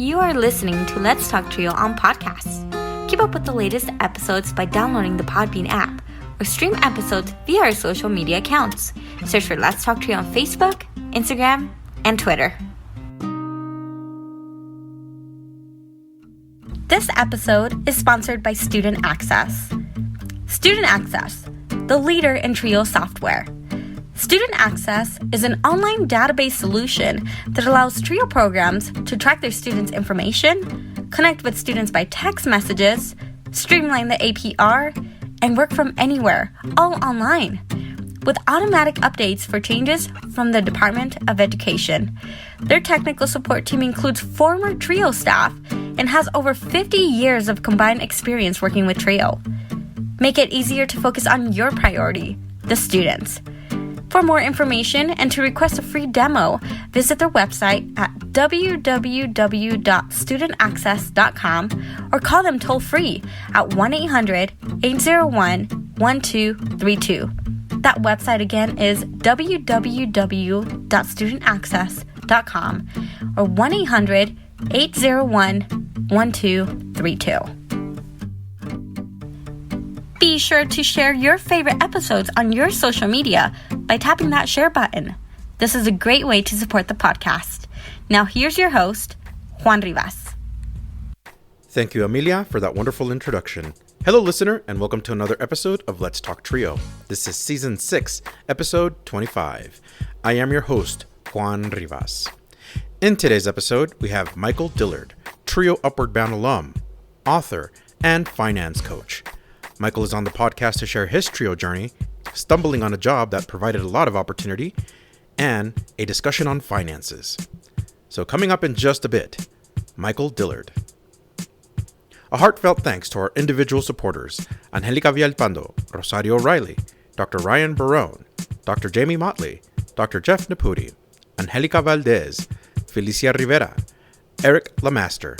You are listening to Let's Talk Trio on podcasts. Keep up with the latest episodes by downloading the Podbean app or stream episodes via our social media accounts. Search for Let's Talk Trio on Facebook, Instagram, and Twitter. This episode is sponsored by Student Access. Student Access, the leader in Trio software. Student Access is an online database solution that allows Trio programs to track their students' information, connect with students by text messages, streamline the APR, and work from anywhere, all online, with automatic updates for changes from the Department of Education. Their technical support team includes former Trio staff and has over 50 years of combined experience working with Trio. Make it easier to focus on your priority, the students. For more information and to request a free demo, visit their website at www.studentaccess.com or call them toll-free at 1-800-801-1232. That website again is www.studentaccess.com or 1-800-801-1232. Be sure to share your favorite episodes on your social media by tapping that share button. This is a great way to support the podcast. Now here's your host, Juan Rivas. Thank you, Amelia, for that wonderful introduction. Hello, listener, and welcome to another episode of Let's Talk Trio. This is Season 6, Episode 25. I am your host, Juan Rivas. In today's episode, we have Michael Dillard, Trio Upward Bound alum, author, and finance coach. Michael is on the podcast to share his Trio journey, stumbling on a job that provided a lot of opportunity, and a discussion on finances. So coming up in just a bit, Michael Dillard. A heartfelt thanks to our individual supporters, Angelica Villalpando, Rosario Riley, Dr. Ryan Barone, Dr. Jamie Motley, Dr. Jeff Naputi, Angelica Valdez, Felicia Rivera, Eric Lamaster,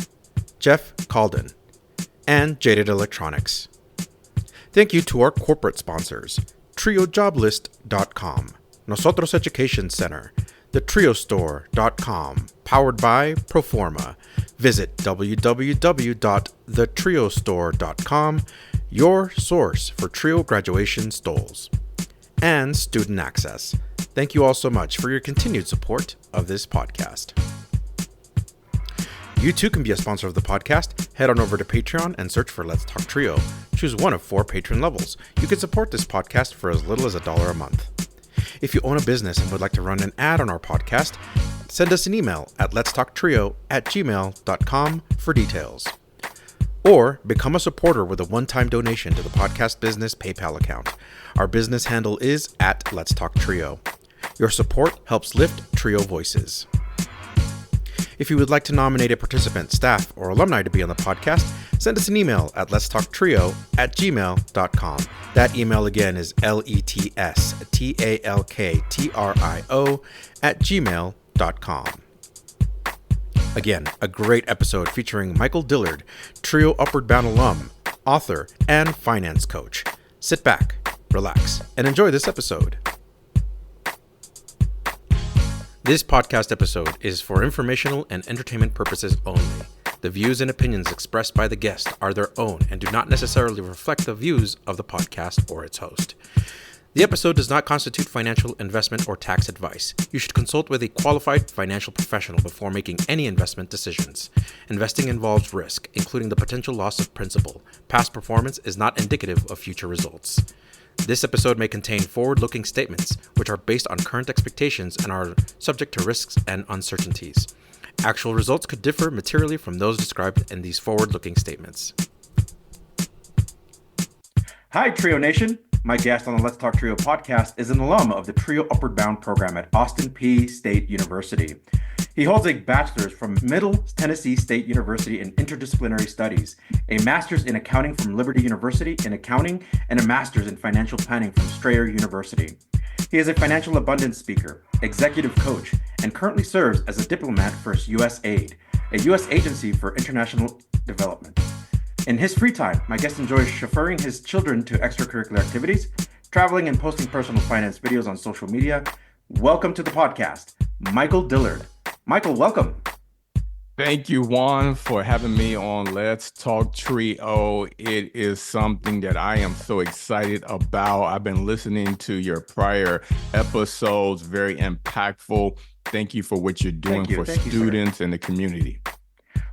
Jeff Calden, and Jaded Electronics. Thank you to our corporate sponsors, TrioJoblist.com, Nosotros Education Center, TheTrioStore.com, powered by Proforma. Visit www.thetriostore.com, your source for Trio graduation stoles. And Student Access. Thank you all so much for your continued support of this podcast. You too can be a sponsor of the podcast. Head on over to Patreon and search for Let's Talk Trio. Choose one of 4 patron levels. You can support this podcast for as little as $1 a month. If you own a business and would like to run an ad on our podcast, send us an email at letstalktrio@gmail.com for details. Or become a supporter with a one-time donation to the podcast business PayPal account. Our business handle is at Let's Talk Trio. Your support helps lift Trio voices. If you would like to nominate a participant, staff, or alumni to be on the podcast, send us an email at letstalktrio@gmail.com. That email again is letstalktrio@gmail.com. Again, a great episode featuring Michael Dillard, Trio Upward Bound alum, author, and finance coach. Sit back, relax, and enjoy this episode. This podcast episode is for informational and entertainment purposes only. The views and opinions expressed by the guest are their own and do not necessarily reflect the views of the podcast or its host. The episode does not constitute financial, investment, or tax advice. You should consult with a qualified financial professional before making any investment decisions. Investing involves risk, including the potential loss of principal. Past performance is not indicative of future results. This episode may contain forward-looking statements, which are based on current expectations and are subject to risks and uncertainties. Actual results could differ materially from those described in these forward-looking statements. Hi, Trio Nation. My guest on the Let's Talk Trio podcast is an alum of the Trio Upward Bound program at Austin Peay State University. He holds a bachelor's from Middle Tennessee State University in Interdisciplinary Studies, a master's in accounting from Liberty University in accounting, and a master's in financial planning from Strayer University. He is a financial abundance speaker, executive coach, and currently serves as a diplomat for USAID, a U.S. agency for international development. In his free time, my guest enjoys chauffeuring his children to extracurricular activities, traveling and posting personal finance videos on social media. Welcome to the podcast, Michael Dillard. Michael, welcome. Thank you, Juan, for having me on Let's Talk Trio. It is something that I am so excited about. I've been listening to your prior episodes, very impactful. Thank you for what you're doing for Thank you, sir. students and the community.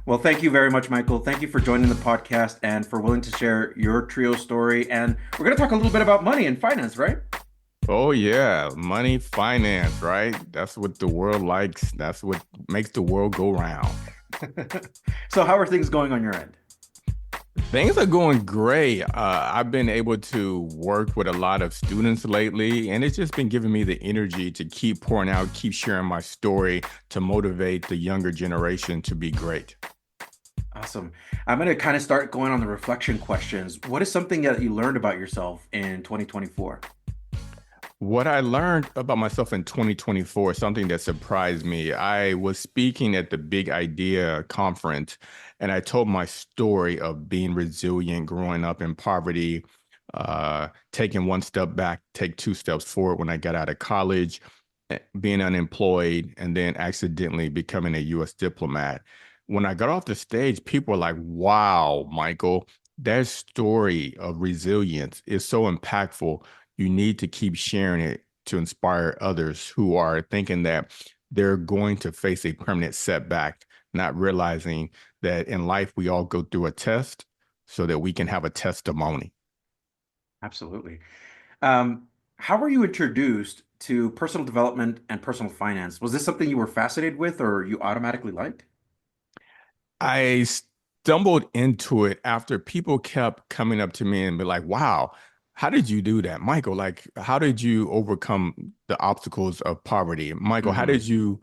Well, thank you very much, Michael. Thank you for joining the podcast and for willing to share your trio story. And we're going to talk a little bit about money and finance, right? Oh, yeah, money, finance, right? That's what the world likes. That's what makes the world go round. So, how are things going on your end? Things are going great. I've been able to work with a lot of students lately, and it's just been giving me the energy to keep pouring out, keep sharing my story to motivate the younger generation to be great. Awesome. I'm going to kind of start going on the reflection questions. What is something that you learned about yourself in 2024? What I learned about myself in 2024, something that surprised me. I was speaking at the Big Idea conference, and I told my story of being resilient, growing up in poverty, taking one step back, take two steps forward when I got out of college, being unemployed, and then accidentally becoming a U.S. diplomat. When I got off the stage, people were like, wow, Michael, that story of resilience is so impactful. You need to keep sharing it to inspire others who are thinking that they're going to face a permanent setback, not realizing that in life we all go through a test so that we can have a testimony. Absolutely. How were you introduced to personal development and personal finance? Was this something you were fascinated with or you automatically liked? I stumbled into it after people kept coming up to me and be like, wow, how did you do that? Michael, like, how did you overcome the obstacles of poverty? Michael, how Mm-hmm. did you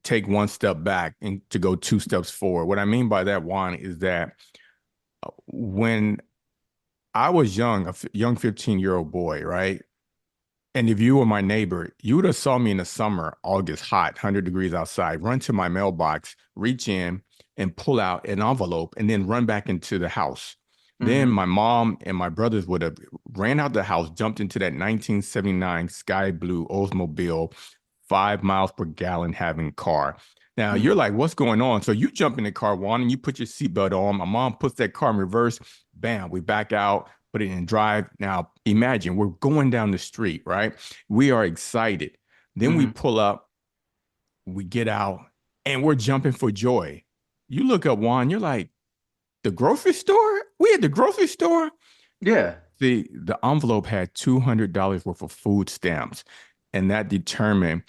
take one step back and to go two steps forward? What I mean by that, Juan, is that when I was young, young 15-year-old boy, right? And if you were my neighbor, you would have saw me in the summer, August, hot, 100 degrees outside, run to my mailbox, reach in and pull out an envelope and then run back into the house. Then Mm-hmm. my mom and my brothers would have ran out the house, jumped into that 1979 sky blue Oldsmobile, 5 miles per gallon having car. Now you're Mm-hmm. like, what's going on? So you jump in the car, Juan, and you put your seatbelt on. My mom puts that car in reverse. Bam, we back out, put it in drive. Now imagine we're going down the street, right? We are excited. Then we Mm-hmm. pull up, we get out, and we're jumping for joy. You look up, Juan, you're like, the grocery store? We at the grocery store? Yeah. The envelope had $200 worth of food stamps, and that determined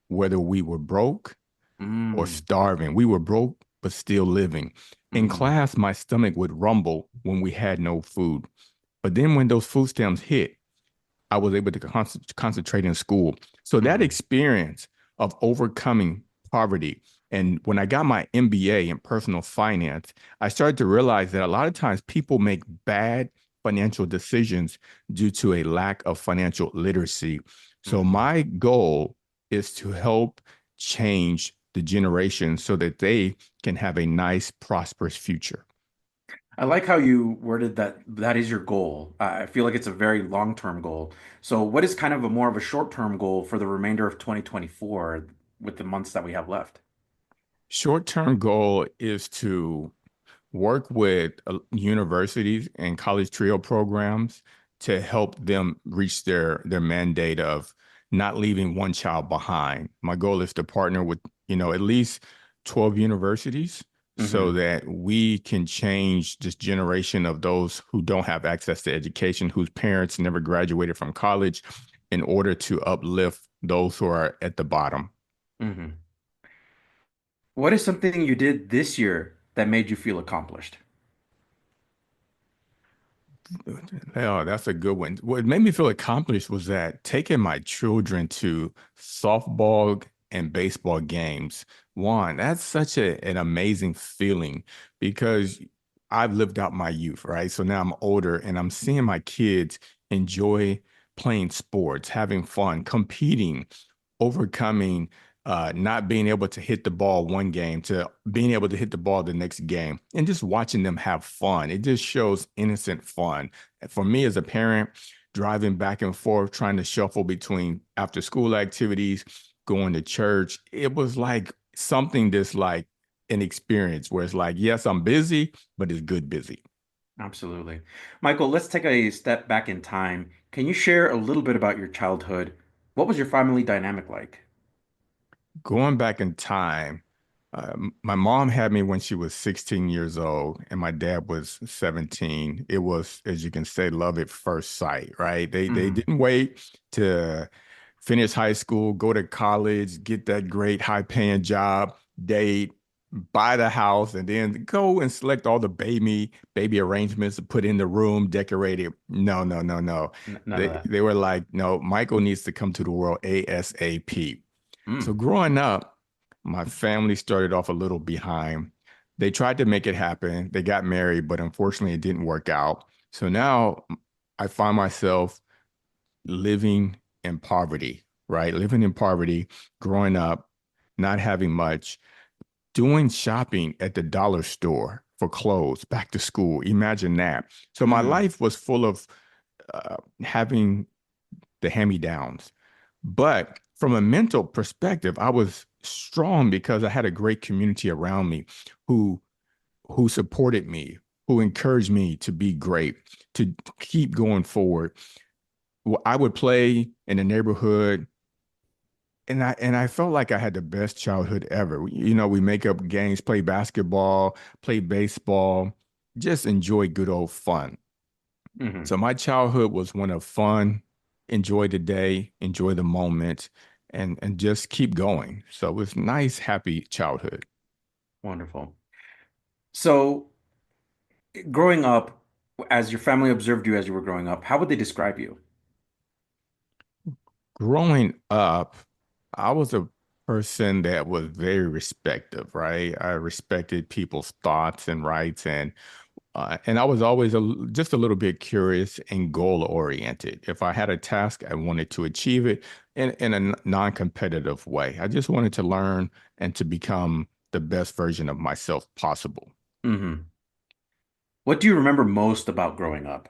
whether we were broke or Mm. starving. We were broke, but still living. In Mm-hmm. class, my stomach would rumble when we had no food. But then when those food stamps hit, I was able to concentrate in school. So that Mm-hmm. experience of overcoming poverty, and when I got my MBA in personal finance, I started to realize that a lot of times people make bad financial decisions due to a lack of financial literacy. So Mm-hmm. my goal is to help change the generation so that they can have a nice, prosperous future. I like how you worded that is your goal. I feel like it's a very long-term goal. So what is kind of a more of a short-term goal for the remainder of 2024 with the months that we have left? Short-term goal is to work with universities and college trio programs to help them reach their mandate of not leaving one child behind. My goal is to partner with, at least 12 universities so Mm-hmm. that we can change this generation of those who don't have access to education, whose parents never graduated from college, in order to uplift those who are at the bottom. Mm-hmm. What is something you did this year that made you feel accomplished? Oh, that's a good one. What made me feel accomplished was that taking my children to softball and baseball games, one, that's such an amazing feeling because I've lived out my youth, right? So now I'm older and I'm seeing my kids enjoy playing sports, having fun, competing, overcoming not being able to hit the ball one game to being able to hit the ball the next game and just watching them have fun. It just shows innocent fun. For me as a parent, driving back and forth, trying to shuffle between after school activities, going to church, it was like something that's like an experience where it's like, yes, I'm busy, but it's good busy. Absolutely. Michael, let's take a step back in time. Can you share a little bit about your childhood? What was your family dynamic like? Going back in time, my mom had me when she was 16 years old, and my dad was 17. It was, as you can say, love at first sight, right? They Hmm. didn't wait to finish high school, go to college, get that great high paying job, date, buy the house, and then go and select all the baby arrangements to put in the room, decorate it. No, no, no, no. None of They that. they were like, no, Michael needs to come to the world ASAP. So Mm. growing up, my family started off a little behind. They tried to make it happen. They got married, but unfortunately it didn't work out. So now I find myself living in poverty, right? Living in poverty, growing up, not having much, doing shopping at the dollar store for clothes, back to school. Imagine that. So my Mm. life was full of having the hand-me-downs. But from a mental perspective, I was strong because I had a great community around me who who supported me, who encouraged me to be great, to keep going forward. I would play in the neighborhood, and I felt like I had the best childhood ever. You know, we make up games, play basketball, play baseball, just enjoy good old fun. Hmm. So my childhood was one of fun, enjoy the day, enjoy the moment, and just keep going. So it was nice, happy childhood. Wonderful. So, growing up, as your family observed you as you were growing up, how would they describe you? Growing up, I was a person that was very respective, right? I respected people's thoughts and rights, and I was always just a little bit curious and goal oriented. If I had a task, I wanted to achieve it in a non-competitive way. I just wanted to learn and to become the best version of myself possible. Hmm. What do you remember most about growing up?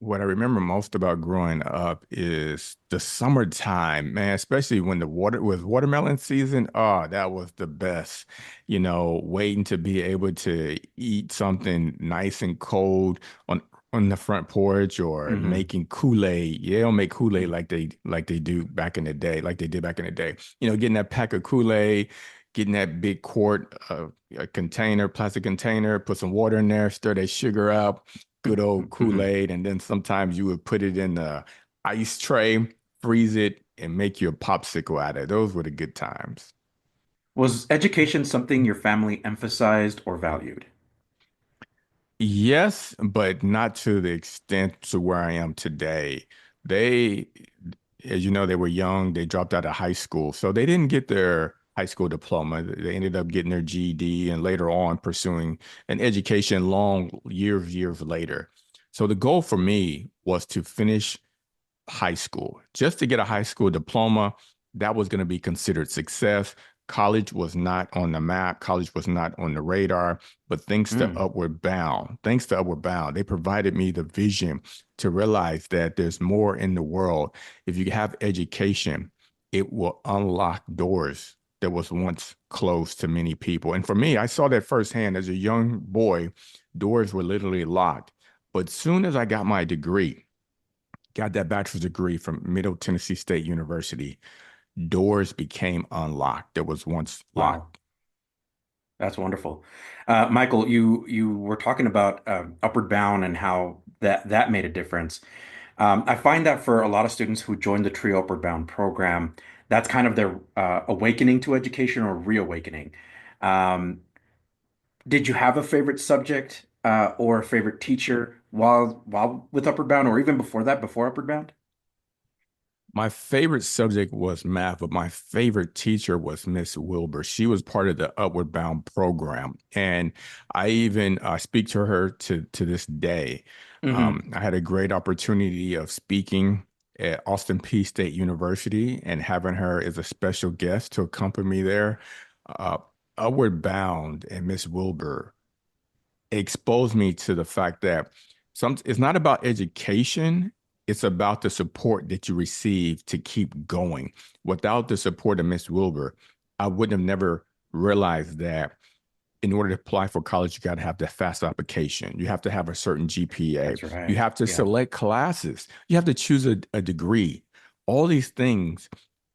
What I remember most about growing up is the summertime, man, especially when the water was watermelon season. Oh, that was the best. You know, waiting to be able to eat something nice and cold on the front porch or Hmm. making Kool-Aid. Yeah, they don't make Kool-Aid like they do back in the day, like they did back in the day. You know, getting that pack of Kool-Aid, getting that big quart a container, plastic container, put some water in there, stir that sugar up, good old Hmm. Kool-Aid, and then sometimes you would put it in the ice tray, freeze it, and make you a popsicle out of it. Those were the good times. Was education something your family emphasized or valued? Yes, but not to the extent to where I am today. They, as you know, they were young. They dropped out of high school, so they didn't get their high school diploma. They ended up getting their GED and later on pursuing an education long years later. So the goal for me was to finish high school. Just to get a high school diploma, that was going to be considered success. College was not on the map. College was not on the radar. But Mm. Thanks to Upward Bound, they provided me the vision to realize that there's more in the world. If you have education, it will unlock doors that was once closed to many people. And for me, I saw that firsthand as a young boy. Doors were literally locked. But soon as I got my degree, got that bachelor's degree from Middle Tennessee State University, doors became unlocked that was once Wow, locked. that's wonderful. Michael, you were talking about Upward Bound and how that made a difference. I find that for a lot of students who join the Trio Upward Bound program, that's kind of their awakening to education or reawakening. Um, did you have a favorite subject or a favorite teacher while with Upward Bound, or even before that, before Upward Bound? My favorite subject was math, but my favorite teacher was Miss Wilbur. She was part of the Upward Bound program, and I even speak to her to this day. Hmm. I had a great opportunity of speaking at Austin Peay State University and having her as a special guest to accompany me there. Uh, Upward Bound and Miss Wilbur exposed me to the fact that it's not about education, it's about the support that you receive to keep going. Without the support of Miss Wilbur, I wouldn't have never realized that in order to apply for college, you got to have the fast application. You have to have a certain GPA. That's right. You have to Yeah. select classes. You have to choose a degree. All these things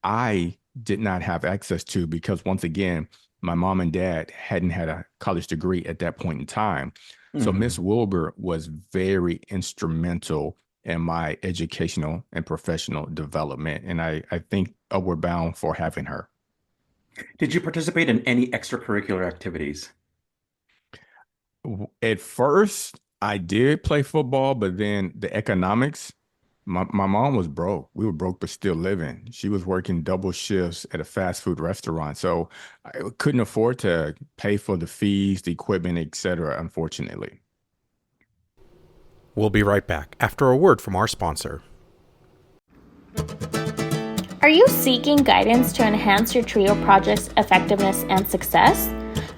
I did not have access to because, once again, my mom and dad hadn't had a college degree at that point in time. So Miss Mhm. Wilbur was very instrumental in my educational and professional development. And I think we're bound for having her. Did you participate in any extracurricular activities? At first, I did play football, but then the economics, my mom was broke. We were broke, but still living. She was working double shifts at a fast food restaurant. So I couldn't afford to pay for the fees, the equipment, etc., unfortunately. We'll be right back after a word from our sponsor. Are you seeking guidance to enhance your TRIO project's effectiveness and success?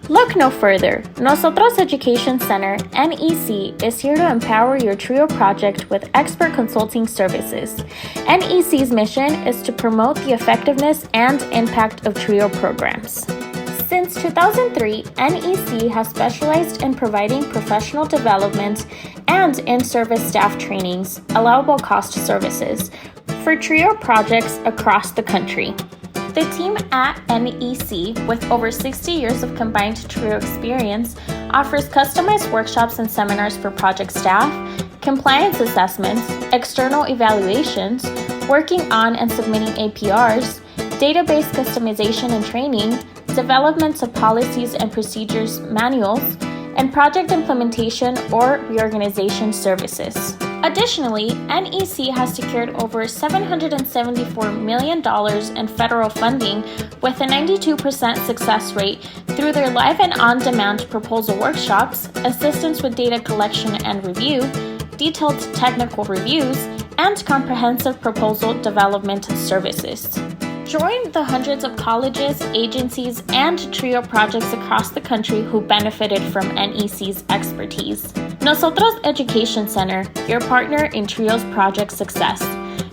Look no further. Nosotros Education Center, NEC, is here to empower your TRIO project with expert consulting services. NEC's mission is to promote the effectiveness and impact of TRIO programs. Since 2003, NEC has specialized in providing professional development and in-service staff trainings, allowable cost services, for TRIO projects across the country. The team at NEC, with over 60 years of combined TRIO experience, offers customized workshops and seminars for project staff, compliance assessments, external evaluations, working on and submitting APRs, database customization and training, development of policies and procedures manuals, and project implementation or reorganization services. Additionally, NEC has secured over $774 million in federal funding with a 92% success rate through their live and on-demand proposal workshops, assistance with data collection and review, detailed technical reviews, and comprehensive proposal development services. Join the hundreds of colleges, agencies, and TRIO projects across the country who benefited from NEC's expertise. Nosotros Education Center, your partner in TRIO's project success.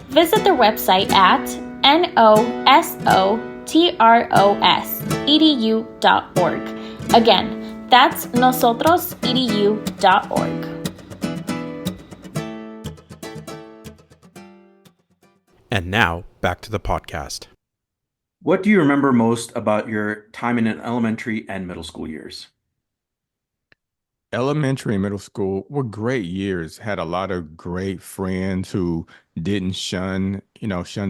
Visit their website at nosotros.edu.org. Again, that's nosotrosedu.org. And now, back to the podcast. What do you remember most about your time in elementary and middle school years? Elementary and middle school were great years. Had a lot of great friends who didn't shun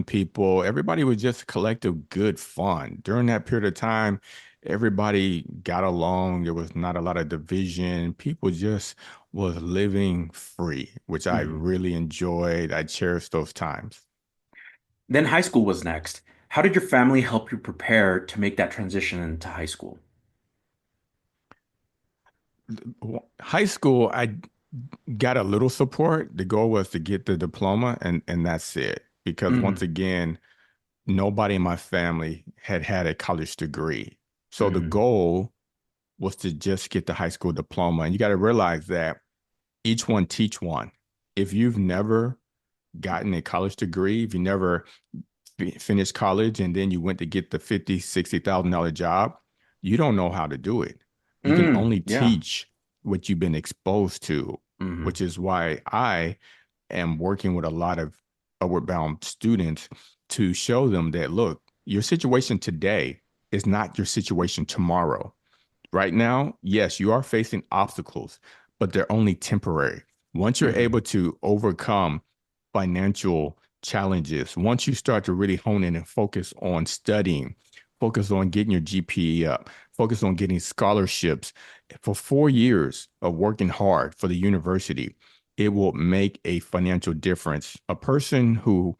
people. Everybody was just collective good fun. During that period of time, everybody got along. There was not a lot of division. People just was living free, which I Mhm. really enjoyed. I cherished those times. Then high school was next. How did your family help you prepare to make that transition into high school? High school, I got a little support. The goal was to get the diploma, and that's it. Because once Mhm. again, nobody in my family had had a college degree. So the Mhm. goal was to just get the high school diploma. And you got to realize that each one teach one. If you've never gotten a college degree, if you never finished college and then you went to get the $50,000, $60,000 job, you don't know how to do it. You can only Yeah. teach what you've been exposed to, Mhm. which is why I am working with a lot of upward bound students to show them that, look, your situation today is not your situation tomorrow. Right now, yes, you are facing obstacles, but they're only temporary. Once you're Mhm. able to overcome financial challenges, once you start to really hone in and focus on studying, focus on getting your GPA up, focus on getting scholarships for 4 years of working hard for the university, it will make a financial difference. A person who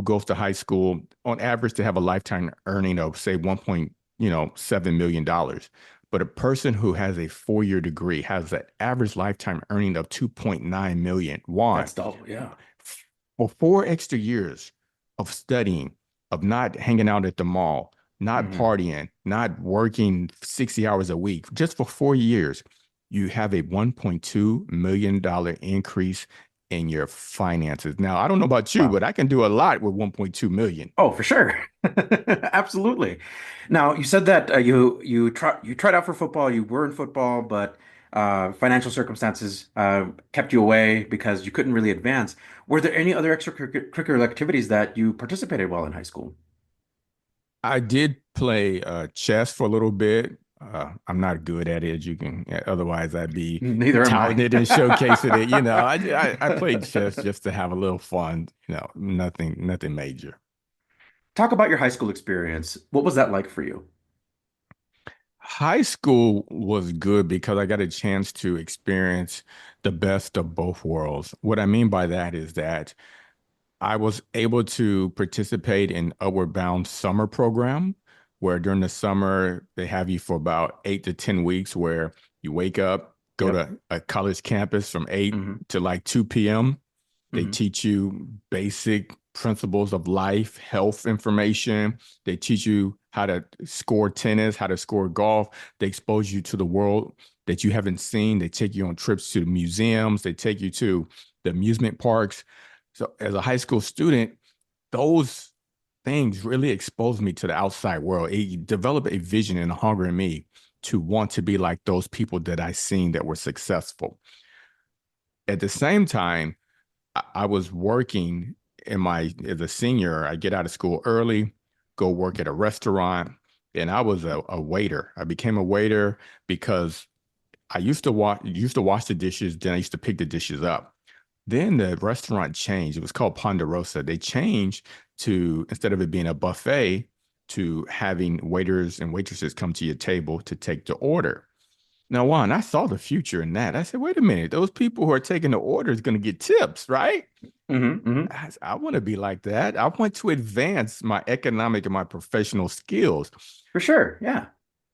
goes to high school, on average, to have a lifetime earning of say 1.7 million dollars. But a person who has a 4-year degree has an average lifetime earning of 2.9 million. Why? That's double. Yeah. For 4 extra years of studying, of not hanging out at the mall, not Mhm. partying, not working 60 hours a week, just for 4 years, you have a $1.2 million increase in your finances. Now, I don't know about you, Wow. but I can do a lot with 1.2 million. Oh, for sure. Absolutely. Now, you said that you tried out for football, you were in football, but financial circumstances kept you away because you couldn't really advance. Were there any other extracurricular activities that you participated while in high school? I did play chess for a little bit. I'm not good at it, as you can. Otherwise, I'd be Neither am I. touting it and showcasing it. I played chess just to have a little fun. Nothing major. Talk about your high school experience. What was that like for you? High school was good because I got a chance to experience the best of both worlds. What I mean by that is that I was able to participate in Upward Bound summer program, where during the summer they have you for about 8 to 10 weeks, where you wake up, go Yep. to a college campus from 8 Hmm. to like 2 p.m. They Hmm. teach you basic principles of life, health information. They teach you how to score tennis, how to score golf. They expose you to the world that you haven't seen. They take you on trips to the museums. They take you to the amusement parks. So as a high school student, those things really exposed me to the outside world. It developed a vision and a hunger in me to want to be like those people that I seen that were successful. At the same time, I was working as a senior. I get out of school early, go work at a restaurant, and I was a waiter. I became a waiter because I used to wash the dishes, then I used to pick the dishes up. Then the restaurant changed. It was called Ponderosa. They changed to, instead of it being a buffet, to having waiters and waitresses come to your table to take the order. Now, Juan, I saw the future in that. I said, wait a minute, those people who are taking the order is going to get tips, right? Hmm. Hmm. I want to be like that. I want to advance my economic and my professional skills. For sure. Yeah.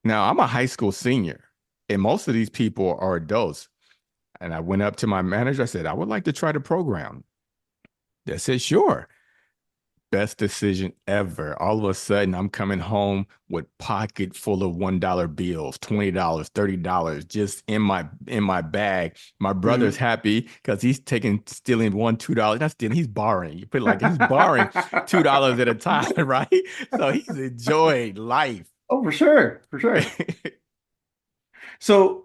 Now, I'm a high school senior, and most of these people are adults. And I went up to my manager. I said, I would like to try the program. They said, sure. Best decision ever. All of a sudden, I'm coming home with pocket full of $1 bills, $20, $30, just in my bag. My brother's Hmm. happy because he's stealing $1, $2. Not stealing, he's borrowing. You put it like he's borrowing $2 at a time, right? So he's enjoying life. Oh, for sure. For sure. So,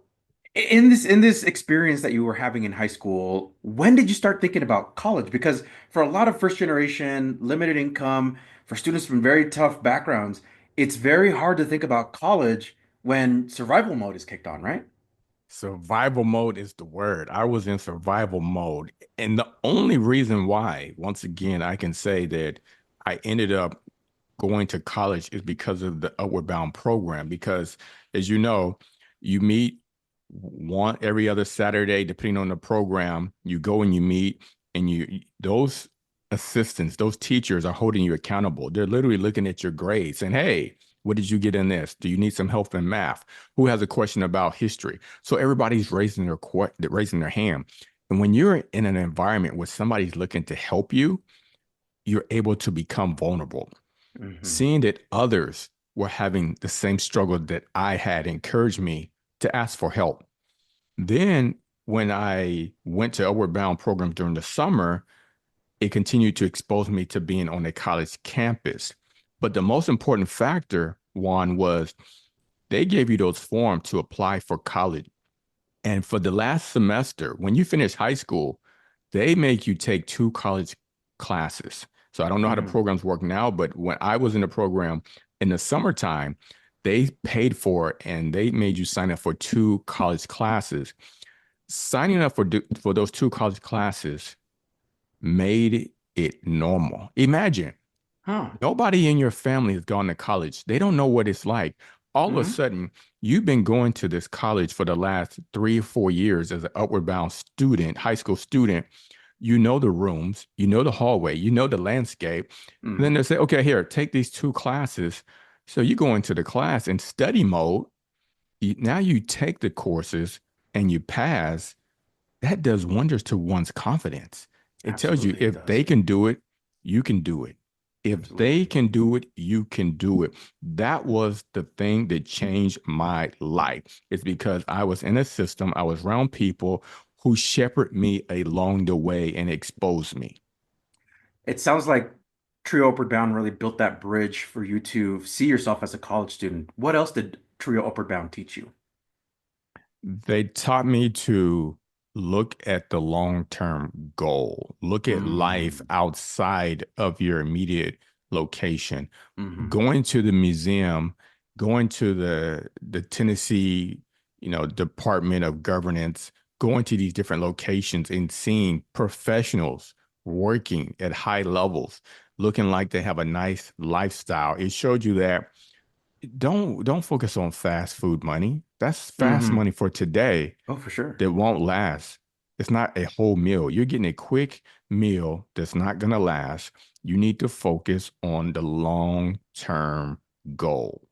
in this experience that you were having in high school, when did you start thinking about college? Because for a lot of first generation, limited income, for students from very tough backgrounds, it's very hard to think about college when survival mode is kicked on, right? Survival mode is the word. I was in survival mode. And the only reason why, once again, I can say that I ended up going to college is because of the Upward Bound program. Because as you know, you meet one every other Saturday, depending on the program, you go and you meet, and those assistants, those teachers are holding you accountable. They're literally looking at your grades saying, hey, what did you get in this? Do you need some help in math? Who has a question about history? So everybody's raising their hand. And when you're in an environment where somebody's looking to help you, you're able to become vulnerable. Hmm. Seeing that others were having the same struggle that I had encouraged me to ask for help. Then when I went to Upward Bound program during the summer, it continued to expose me to being on a college campus. But the most important factor, Juan, was they gave you those forms to apply for college. And for the last semester, when you finish high school, they make you take 2 college classes. So I don't know how the Hmm. programs work now, but when I was in the program in the summertime, they paid for it and they made you sign up for 2 college classes. Signing up for those 2 college classes made it normal. Imagine Huh. nobody in your family has gone to college. They don't know what it's like. All of a Hmm. sudden, you've been going to this college for the last 3 or 4 years as an Upward Bound student, high school student. You know the rooms, you know the hallway, you know the landscape. And then Hmm. they say, okay, here, take these 2 classes. So you go into the class in study mode. Now you take the courses and you pass. That does wonders to one's confidence. It tells you Absolutely, it if they does. can do it, you can do it. If they Absolutely. can do it, you can do it. That was the thing that changed my life. It's because I was in a system, I was around people who shepherded me along the way and exposed me. It sounds like Trio Upward Bound really built that bridge for you to see yourself as a college student. What else did Trio Upward Bound teach you? They taught me to look at the long-term goal, look at life Mm, outside of your immediate location. hmm Going to the museum, going to the Tennessee, Department of Governance, going to these different locations and seeing professionals working at high levels, looking like they have a nice lifestyle. It showed you that don't focus on fast food money. That's fast hmm money for today Oh, for sure. that won't last. It's not a whole meal. You're getting a quick meal that's not going to last. You need to focus on the long-term goal.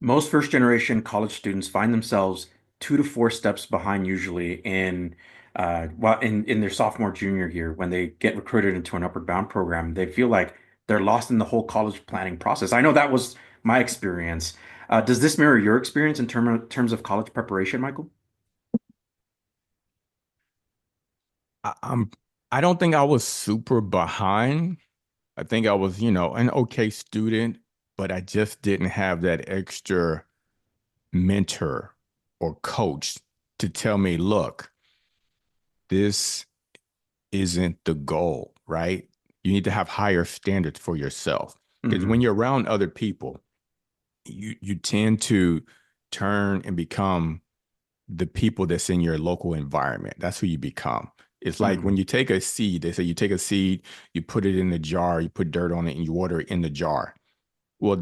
Most first generation college students find themselves 2 to 4 steps behind usually in their sophomore junior year when they get recruited into an upward bound program. They feel like they're lost in the whole college planning process. I know that was my experience. Does this mirror your experience in terms of college preparation, Michael? I, I'm I don't think I was super behind. I think I was, an okay student, but I just didn't have that extra mentor or coach to tell me, look, this isn't the goal, right? You need to have higher standards for yourself. Because when Hmm you're around other people, you tend to turn and become the people that's in your local environment. That's who you become. It's like when hmm you take a seed, they say you take a seed, you put it in the jar, you put dirt on it, and you water it in the jar. Well,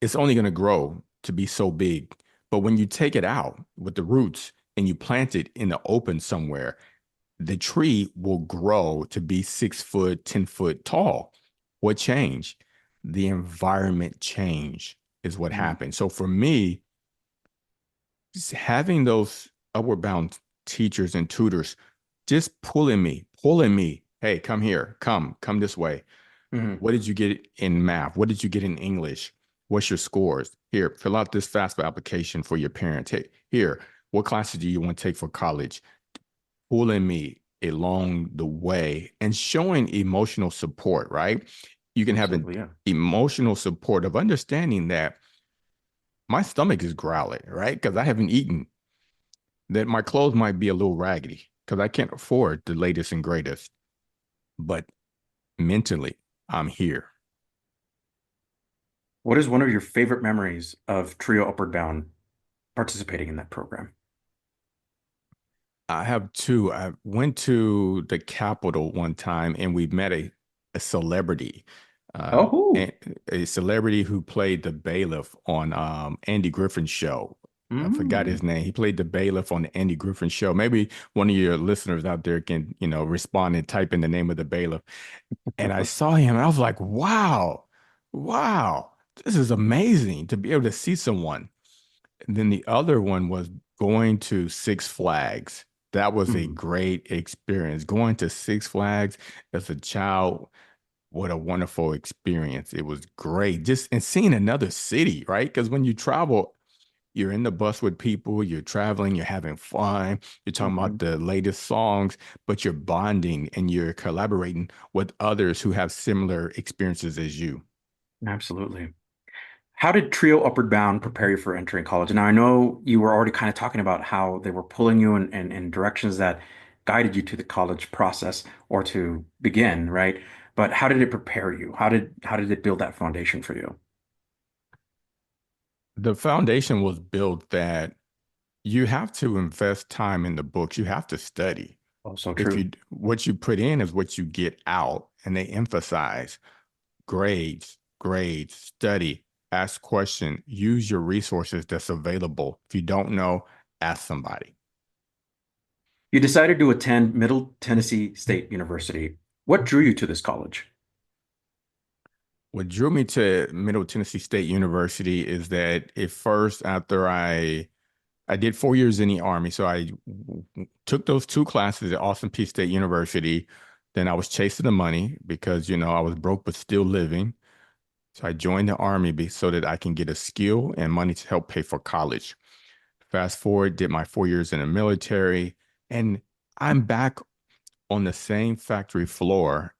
it's only going to grow to be so big. But when you take it out with the roots and you plant it in the open somewhere, the tree will grow to be 6 foot, 10 foot tall. What changed? The environment change is what happened. So for me, having those upward bound teachers and tutors just pulling me. Hey, come here, come this way. hmm What did you get in math? What did you get in English? What's your scores? Here, fill out this FAFSA application for your parents. Hey, here, what classes do you want to take for college? Pulling me along the way and showing emotional support, right? You can have an Absolutely, yeah. emotional support of understanding that my stomach is growling, right? Because I haven't eaten, that my clothes might be a little raggedy because I can't afford the latest and greatest, but mentally, I'm here. What is one of your favorite memories of Trio Upward Bound participating in that program? I have two. I went to the Capitol one time and we met a celebrity, Oh, and a celebrity who played the bailiff on Andy Griffin's show. I forgot his mm. name. He played the bailiff on the Andy Griffin show. Maybe one of your listeners out there can, respond and type in the name of the bailiff. And I saw him and I was like, wow, wow, this is amazing to be able to see someone. And then the other one was going to Six Flags. That was a Mm. great experience. Going to Six Flags as a child, what a wonderful experience. It was great. Just and seeing another city, right? Because when you travel, you're in the bus with people, you're traveling, you're having fun, you're talking about Mhm. the latest songs, but you're bonding and you're collaborating with others who have similar experiences as you. Absolutely. How did Trio Upward Bound prepare you for entering college? Now, I know you were already kind of talking about how they were pulling you in directions that guided you to the college process or to begin, right? But how did it prepare you? How did it build that foundation for you? The foundation was built that you have to invest time in the books. You have to study. Oh, so If true. you what you put in is what you get out, and they emphasize grades, grades, study, ask questions, use your resources that's available. If you don't know, ask somebody. You decided to attend Middle Tennessee State University. What drew you to this college? What drew me to Middle Tennessee State University is that at first, after I did 4 years in the Army, so took those two classes at Austin Peay State University. Then I was chasing the money because I was broke but still living. So I joined the Army so that I can get a skill and money to help pay for college. Fast forward, did my 4 years in the military, and I'm back on the same factory floor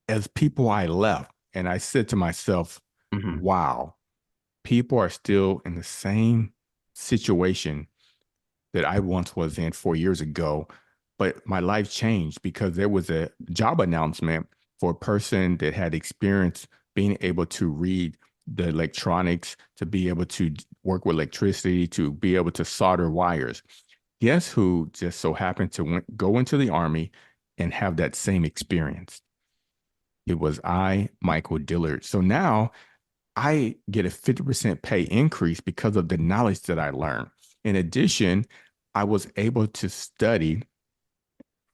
as people I left. And I said to myself, Hmm. wow, people are still in the same situation that I once was in 4 years ago. But my life changed because there was a job announcement for a person that had experience being able to read the electronics, to be able to work with electricity, to be able to solder wires. Guess who just so happened to go into the Army and have that same experience? It was Michael Dillard. So now I get a 50% pay increase because of the knowledge that I learned. In addition, I was able to study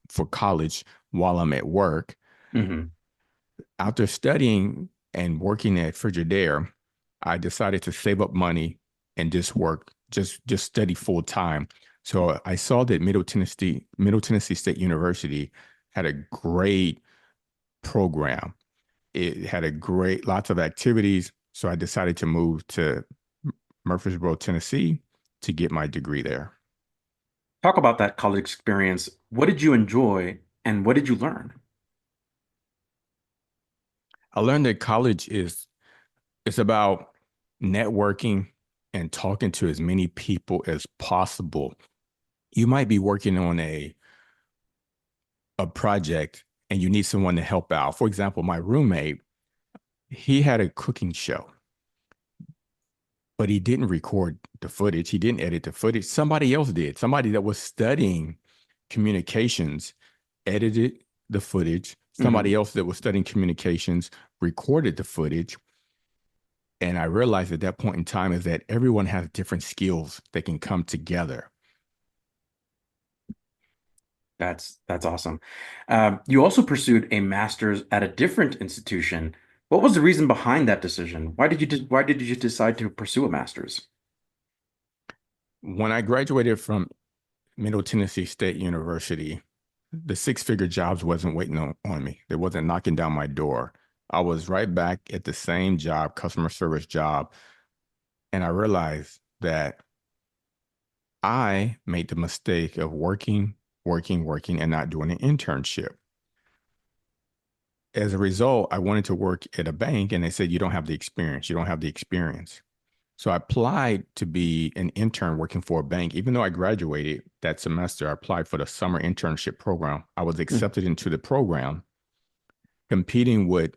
for college while I'm at work. Hmm. After studying and working at Frigidaire, I decided to save up money and just study full time. So I saw that Middle Tennessee State University had a great program. It had lots of activities. So I decided to move to Murfreesboro, Tennessee to get my degree there. Talk about that college experience. What did you enjoy and what did you learn? I learned that college it's about networking and talking to as many people as possible. You might be working on a project and you need someone to help out. For example, my roommate, he had a cooking show, but he didn't record the footage. He didn't edit the footage. Somebody else did. Somebody that was studying communications edited the footage. Hmm. Somebody else that was studying communications recorded the footage. And I realized at that point in time is that everyone has different skills that can come together. That's awesome. You also pursued a master's at a different institution. What was the reason behind that decision? Why did you decide to pursue a master's? When I graduated from Middle Tennessee State University, the six-figure jobs wasn't waiting on me. They wasn't knocking down my door. I was right back at the same job, customer service job. And I realized that I made the mistake of working, and not doing an internship. As a result, I wanted to work at a bank and they said, you don't have the experience. You don't have the experience. So I applied to be an intern working for a bank. Even though I graduated that semester, I applied for the summer internship program. I was accepted into the program, competing with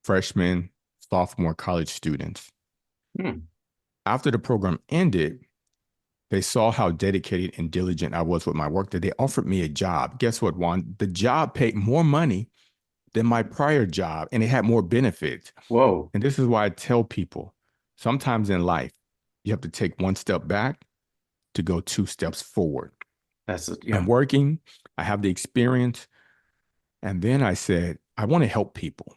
freshman, sophomore college students. Hmm. After the program ended, they saw how dedicated and diligent I was with my work that they offered me a job. Guess what, Juan? The job paid more money than my prior job and it had more benefits. Whoa. And this is why I tell people sometimes in life, you have to take one step back to go two steps forward. Yeah. I'm working, I have the experience. And then I said, I want to help people.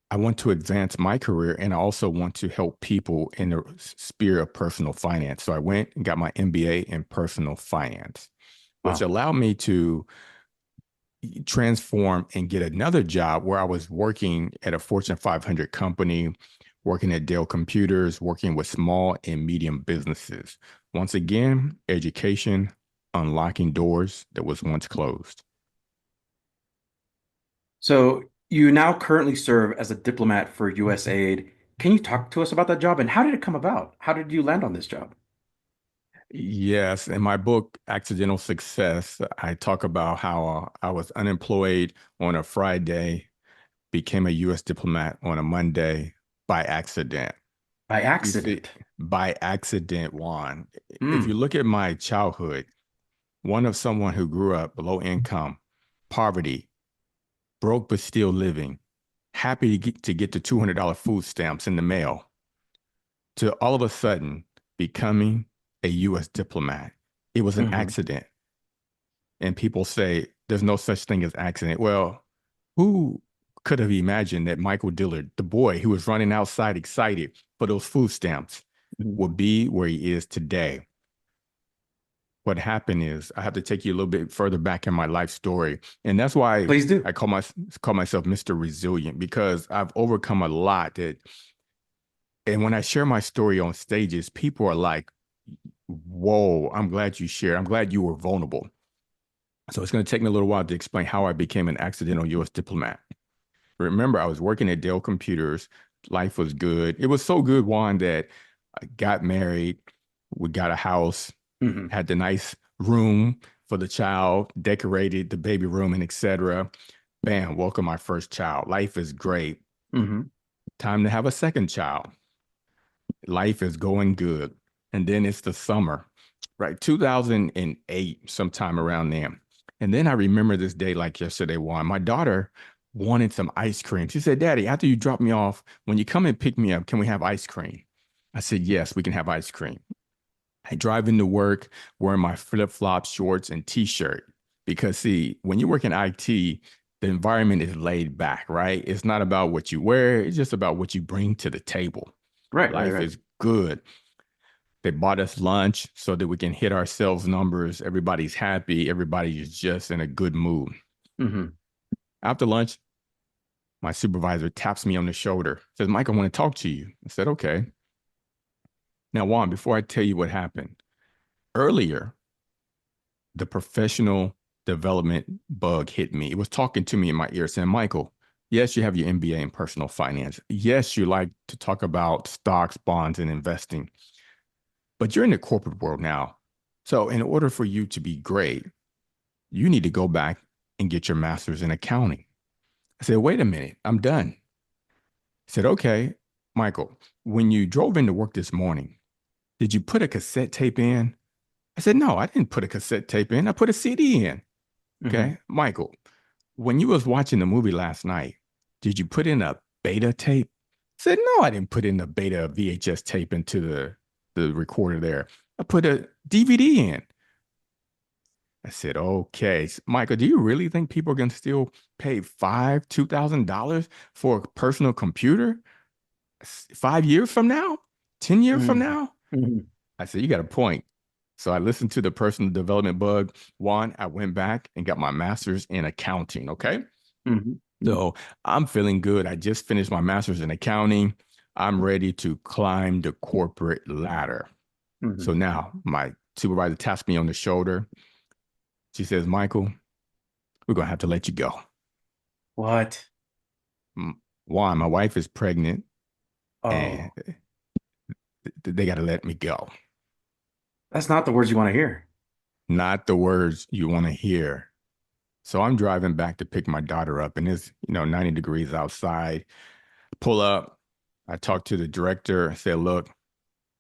I want to advance my career and I also want to help people in the sphere of personal finance. So I went and got my MBA in personal finance, which Wow. allowed me to transform and get another job where I was working at a Fortune 500 company, working at Dell Computers, working with small and medium businesses. Once again, education, unlocking doors that was once closed. So you now currently serve as a diplomat for USAID. Can you talk to us about that job and how did it come about? How did you land on this job? Yes, in my book, Accidental Success, I talk about how I was unemployed on a Friday, became a U.S. diplomat on a Monday by accident. By You see, accident. by accident, Juan. If you Hmm. look at my childhood, one of someone who grew up below income, poverty, broke but still living, happy to get the $200 food stamps in the mail, to all of a sudden becoming a U.S. diplomat. It was an Hmm. accident. And people say there's no such thing as accident. Well, who could have imagined that Michael Dillard, the boy who was running outside excited for those food stamps, would be where he is today? What happened is I have to take you a little bit further back in my life story. And that's why Please do. I call myself Mr. Resilient, because I've overcome a lot and when I share my story on stages, people are like, Whoa, I'm glad you shared. I'm glad you were vulnerable. So it's going to take me a little while to explain how I became an accidental U.S. diplomat. Remember, I was working at Dell Computers. Life was good. It was so good, Juan, that I got married. We got a house, Hmm. had the nice room for the child, decorated the baby room, and etc. Bam, welcome my first child. Life is great. Hmm. Time to have a second child. Life is going good. And then it's the summer, right? 2008, sometime around then. And then I remember this day like yesterday, Juan. My daughter wanted some ice cream. She said, Daddy, after you drop me off, when you come and pick me up, can we have ice cream? I said, yes, we can have ice cream. I drive into work wearing my flip-flops, shorts, and t-shirt. Because see, when you work in IT, the environment is laid back, right? It's not about what you wear, it's just about what you bring to the table. Right, right, Life right. is good. They bought us lunch so that we can hit our sales numbers. Everybody's happy. Everybody is just in a good mood. Hmm. After lunch, my supervisor taps me on the shoulder, says, Mike, I want to talk to you. I said, okay. Now, Juan, before I tell you what happened, earlier, the professional development bug hit me. It was talking to me in my ear saying, Michael, yes, you have your MBA in personal finance. Yes, you like to talk about stocks, bonds, and investing. But you're in the corporate world now. So in order for you to be great, you need to go back and get your master's in accounting. I said, wait a minute, I'm done. I said, okay, Michael, when you drove into work this morning, did you put a cassette tape in? I said, no, I didn't put a cassette tape in. I put a CD in. Hmm. Okay, Michael, when you was watching the movie last night, did you put in a beta tape? I said, no, I didn't put in a beta VHS tape into the recorder there. I put a DVD in. I said, okay, Michael, do you really think people are going to still pay $2,000 for a personal computer 5 years from now, 10 years from Hmm. now? Hmm. I said, you got a point. So I listened to the personal development bug. One, I went back and got my master's in accounting. Okay. Hmm. So I'm feeling good. I just finished my master's in accounting. I'm ready to climb the corporate ladder. Hmm. So now my supervisor taps me on the shoulder. She says, Michael, we're going to have to let you go. What? One, my wife is pregnant and Oh, they got to let me go. that's not the words you want to hear. Not the words you want to hear. So I'm driving back to pick my daughter up, and it's 90 degrees outside. Pull up. I talk to the director. I said, "Look,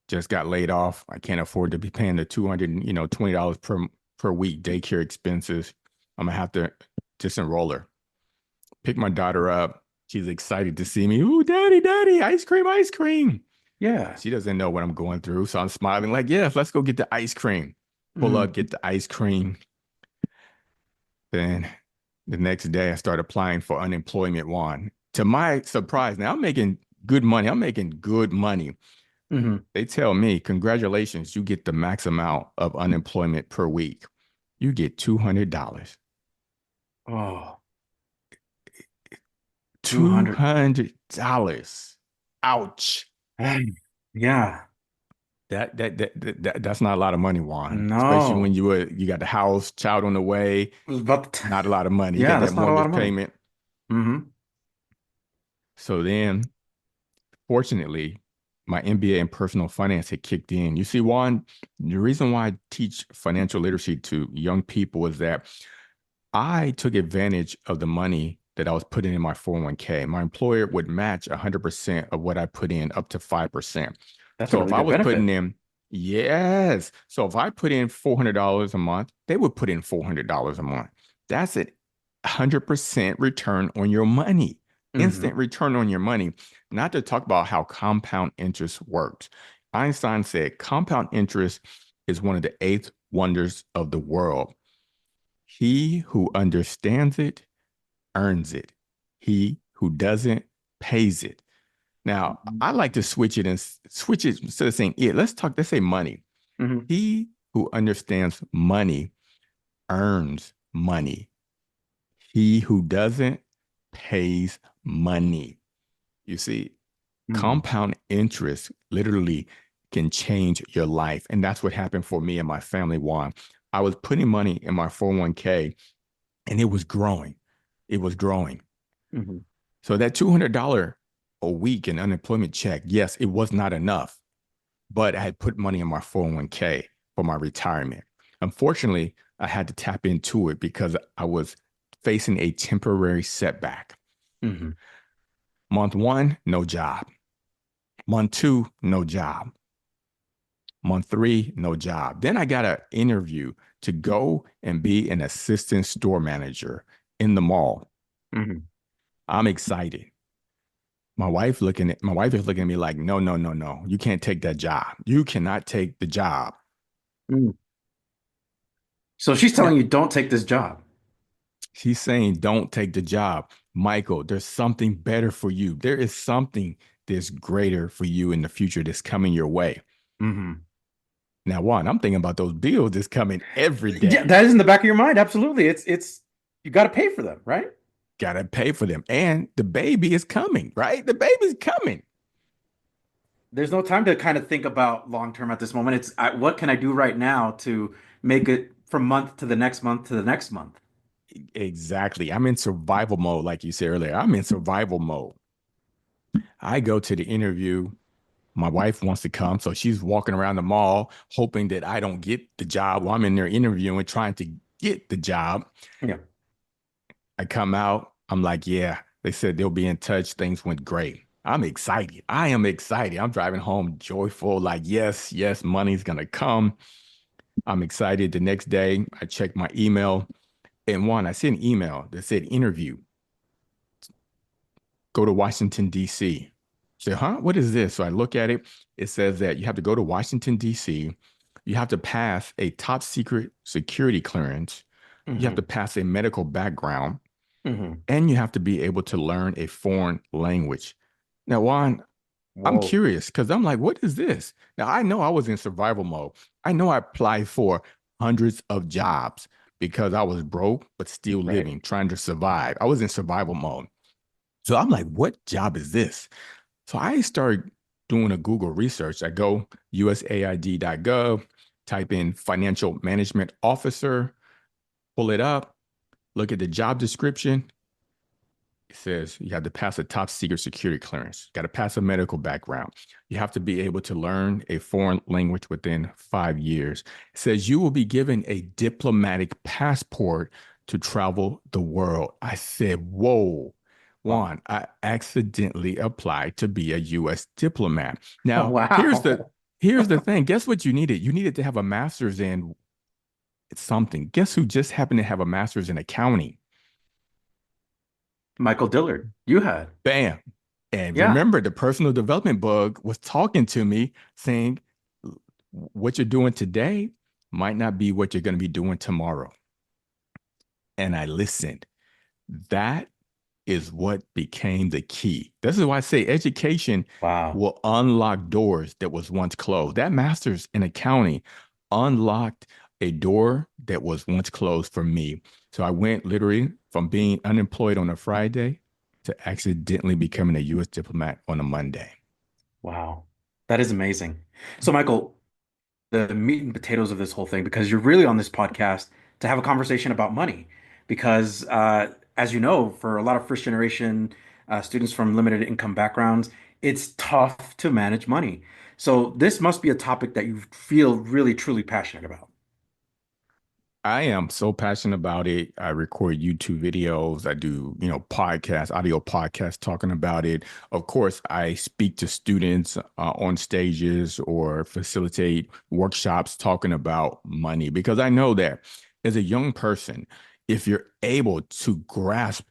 just got laid off. I can't afford to be paying the $220 per week daycare expenses. I'm gonna have to disenroll her." Pick my daughter up. She's excited to see me. Ooh, daddy, daddy, ice cream, ice cream. Yeah. She doesn't know what I'm going through, so I'm smiling like, "Yes, let's go get the ice cream." Pull up, Mm. get the ice cream. Then the next day, I start applying for unemployment one. To my surprise, now I'm making good money. I'm making good money. Hmm. They tell me, congratulations, you get the max amount of unemployment per week. You get $200. Oh, 200. $200. Ouch. Yeah. That's not a lot of money, Juan. Especially when No. you got the house, child on the way. It was about Not a lot of money. You yeah, got that that's not a lot mortgage of money. payment. Hmm. So then fortunately, my MBA in personal finance had kicked in. You see, Juan, the reason why I teach financial literacy to young people is that I took advantage of the money that I was putting in my 401k. My employer would match 100% of what I put in up to 5%. That's a So if really I good was putting benefit. in, yes. So if I put in $400 a month, they would put in $400 a month. That's a 100% return on your money, instant Hmm. return on your money. Not to talk about how compound interest works. Einstein said compound interest is one of the eighth wonders of the world. He who understands it earns it. He who doesn't pays it. Now, I like to switch it and switch it instead of saying it. Let's say money. Hmm. He who understands money earns money. He who doesn't pays money. You see, Hmm. compound interest literally can change your life. And that's what happened for me and my family, Juan. I was putting money in my 401k and it was growing. It was growing. Hmm. So that $200 a week in unemployment check, yes, it was not enough, but I had put money in my 401k for my retirement. Unfortunately, I had to tap into it because I was facing a temporary setback. Hmm. Month one, no job. Month two, no job. Month three, no job. Then I got an interview to go and be an assistant store manager in the mall. Hmm. I'm excited. My wife is looking at me like, no, no, no, no. You can't take that job. You cannot take the job. So she's Now, telling you, don't take this job. she's saying, don't take the job. Michael, there's something better for you. There is something that's greater for you in the future that's coming your way. Hmm. Now, Juan, I'm thinking about those bills that's coming every Yeah, day. that is in the back of your mind. Absolutely. It's you got to pay for them, right? Gotta pay for them. And the baby is coming, right? The baby's coming. There's no time to kind of think about long term at this moment. What can I do right now to make it from month to the next month to the next month? Exactly. I'm in survival mode, like you said earlier. I'm in survival mode. I go to the interview. My wife wants to come. So she's walking around the mall, hoping that I don't get the job while I'm in there interviewing, trying to get the job. Yeah. I come out. I'm like, yeah, they said they'll be in touch. Things went great. I'm excited. I am excited. I'm driving home joyful, like, yes, yes, money's going to come. I'm excited. The next day, I checked my email. And one, I sent an email that said interview, go to Washington, D.C. I said, huh? What is this? So I look at it. It says that you have to go to Washington, D.C. You have to pass a top secret security clearance. You have Hmm. to pass a medical background. Hmm. And you have to be able to learn a foreign language. Now, Juan, I'm Whoa. curious because I'm like, what is this? Now, I know I was in survival mode. I know I applied for hundreds of jobs because I was broke, but still Right. living, trying to survive. I was in survival mode. So I'm like, what job is this? So I started doing a Google research. I go usaid.gov, type in financial management officer, pull it up, look at the job description. It says you have to pass a top secret security clearance. You got to pass a medical background. You have to be able to learn a foreign language within 5 years. It says you will be given a diplomatic passport to travel the world. I said, whoa, Wow. Juan, I accidentally applied to be a U.S. diplomat. Oh, Now, wow. here's the thing. Guess what you needed? You needed to have a master's in something. Guess who just happened to have a master's in accounting? Michael Dillard, you had. Bam. And Yeah. remember, the personal development bug was talking to me saying, what you're doing today might not be what you're going to be doing tomorrow. And I listened. That is what became the key. This is why I say education Wow. will unlock doors that was once closed. That master's in accounting unlocked a door that was once closed for me. So I went literally from being unemployed on a Friday to accidentally becoming a U.S. diplomat on a Monday. Wow. That is amazing. So, Michael, the meat and potatoes of this whole thing, because you're really on this podcast to have a conversation about money. Because, as you know, for a lot of first generation students from limited income backgrounds, it's tough to manage money. So, this must be a topic that you feel really, truly passionate about. I am so passionate about it. I record YouTube videos. I do, podcasts, audio podcasts talking about it. Of course, I speak to students on stages or facilitate workshops talking about money because I know that as a young person, if you're able to grasp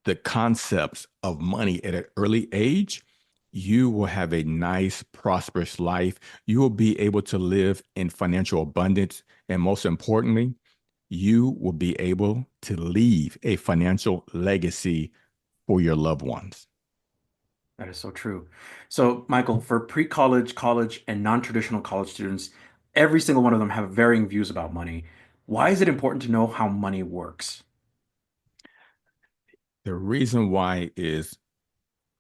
the concepts of money at an early age, you will have a nice, prosperous life. You will be able to live in financial abundance. And most importantly, you will be able to leave a financial legacy for your loved ones. That is so true. So, Michael, for pre-college, college, and non-traditional college students, every single one of them have varying views about money. Why is it important to know how money works? The reason why is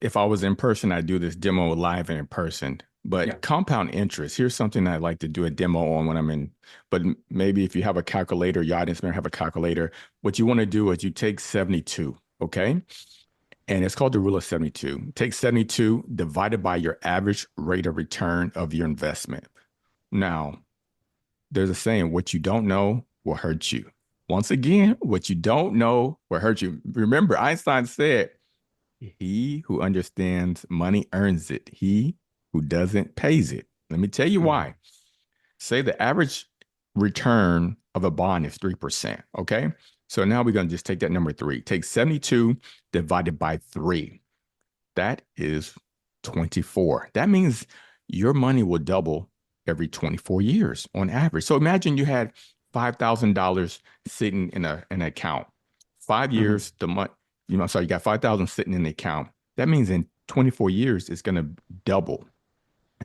if I was in person, I'd do this demo live and in person. But Yeah. compound interest, here's something I like to do a demo on when I'm in, but maybe if you have a calculator, your audience may have a calculator. What you want to do is you take 72, okay? And it's called the rule of 72. Take 72 divided by your average rate of return of your investment. Now, there's a saying, what you don't know will hurt you. Once again, what you don't know will hurt you. Remember, Einstein said, he who understands money earns it. He who doesn't pays it. Let me tell you why. Say the average return of a bond is 3%. Okay. So now we're going to just take that number 3. Take 72 divided by 3. That is 24. That means your money will double every 24 years on average. So imagine you had $5,000 sitting in an account. 5 years, you got 5,000 sitting in the account. That means in 24 years, it's going to double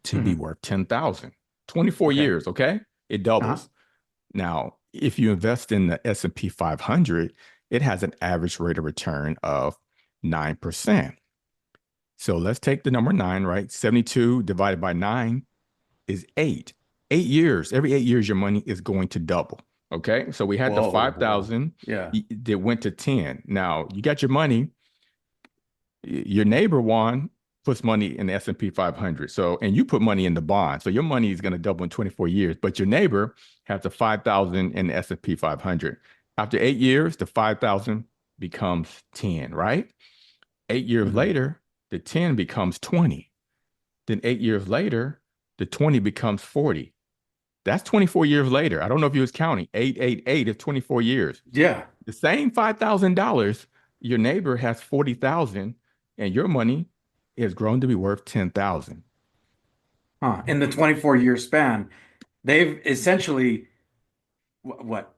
to be worth 10,000. 24 years, okay? It doubles. Now, if you invest in the S&P 500, it has an average rate of return of 9%. So let's take the number 9, right? 72 divided by 9 is 8. 8 years. Every 8 years, your money is going to double. Okay. So we had the 5,000 that went to 10. Now you got your money. Your neighbor, Juan, puts money in the S&P 500. So, and you put money in the bond. So your money is going to double in 24 years, but your neighbor has the 5,000 in the S&P 500. After 8 years, the 5,000 becomes 10, right? 8 years later, the 10 becomes 20. Then 8 years later, the 20 becomes 40. That's 24 years later. I don't know if you was counting. 888 is 24 years. Yeah. The same $5,000, your neighbor has 40,000, and your money has grown to be worth 10,000. In the 24-year span, they've essentially what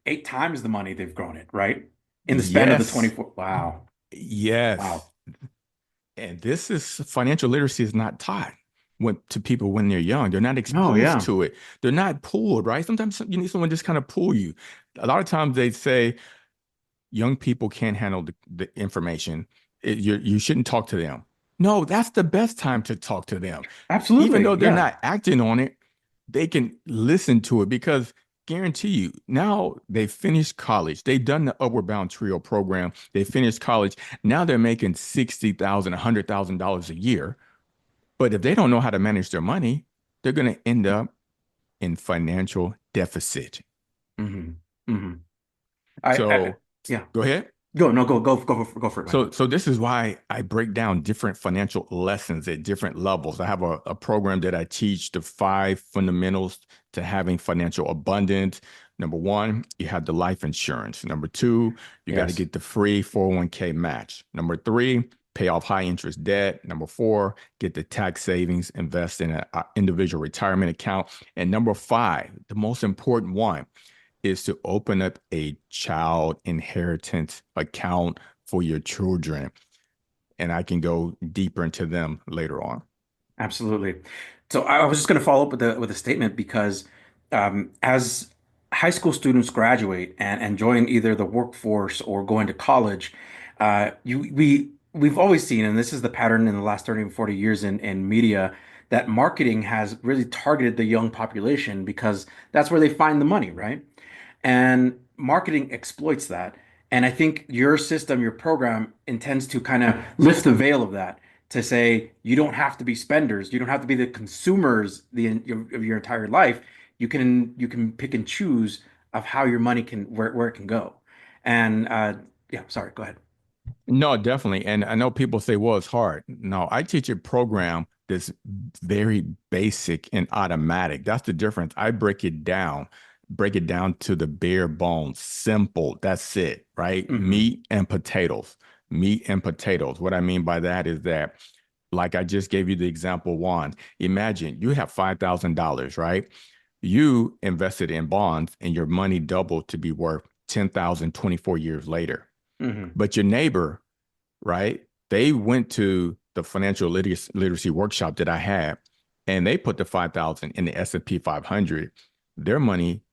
8 times the money they've grown it, right? In the span of the 24. Wow. Yes. Wow. And this is financial literacy is not taught to people when they're young. They're not exposed to it. They're not pulled, right? Sometimes you need someone just kind of pull you. A lot of times they say young people can't handle the information. You shouldn't talk to them. No, that's the best time to talk to them. Absolutely. Even though they're not acting on it, they can listen to it because guarantee you, now they've finished college. They've done the Upward Bound Trio program. They finished college. Now they're making $60,000, $100,000 a year. But if they don't know how to manage their money, they're going to end up in financial deficit. Yeah. Go ahead. Go for it. So this is why I break down different financial lessons at different levels. I have a program that I teach the 5 fundamentals to having financial abundance. Number 1, you have the life insurance. Number 2, you got to get the free 401k match. Number 3, pay off high interest debt. Number 4, get the tax savings, invest in an individual retirement account. And number 5, the most important one, is to open up a child inheritance account for your children. And I can go deeper into them later on. Absolutely. So I was just going to follow up with a statement because as high school students graduate and join either the workforce or go into college, we've always seen, and this is the pattern in the last 30 and 40 years in media, that marketing has really targeted the young population because that's where they find the money, right? And marketing exploits that. And I think your system, your program intends to kind of lift the veil of that to say you don't have to be spenders, you don't have to be the consumers of your entire life. You can pick and choose of how your money can where it can go. And sorry, go ahead. No, definitely. And I know people say, well, it's hard. No, I teach a program that's very basic and automatic. That's the difference. I break it down to the bare bones, simple. That's it, right? Meat and potatoes. What I mean by that is that, like I just gave you the example, Juan, imagine you have $5,000, right? You invested in bonds and your money doubled to be worth 10,000 24 years later. But your neighbor, right? They went to the financial literacy workshop that I had, and they put the 5,000 in the S&P 500. Their money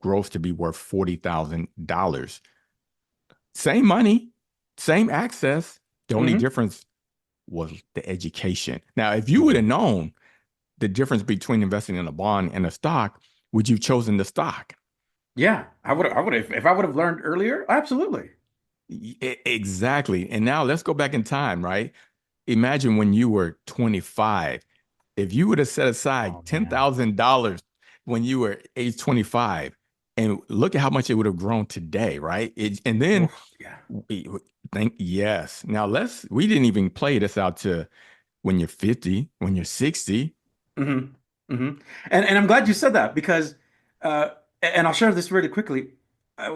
grows to be worth $40,000. Same money, same access. The only difference was the education. Now, if you would have known the difference between investing in a bond and a stock, would you have chosen the stock? Yeah, I would have, if I would have learned earlier, absolutely. Exactly. And now let's go back in time, right? Imagine when you were 25. If you would have set aside Oh man. $10,000 when you were age 25, and look at how much it would have grown today, right? And then Oof, yeah. we think, yes. Now we didn't even play this out to when you're 50, when you're 60. hmm hmm And I'm glad you said that because, uh, and I'll share this really quickly.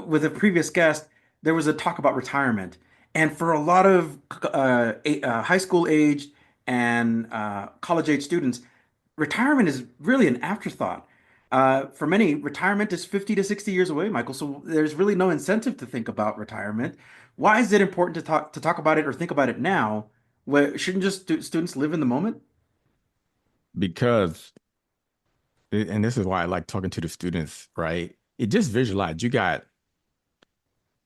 With a previous guest, there was a talk about retirement, and for a lot of high school age and college age students, retirement is really an afterthought. For many, retirement is 50 to 60 years away, Michael. So there's really no incentive to think about retirement. Why is it important to talk about it or think about it now? Where shouldn't just students live in the moment? Because, and this is why I like talking to the students, right? It just visualize you got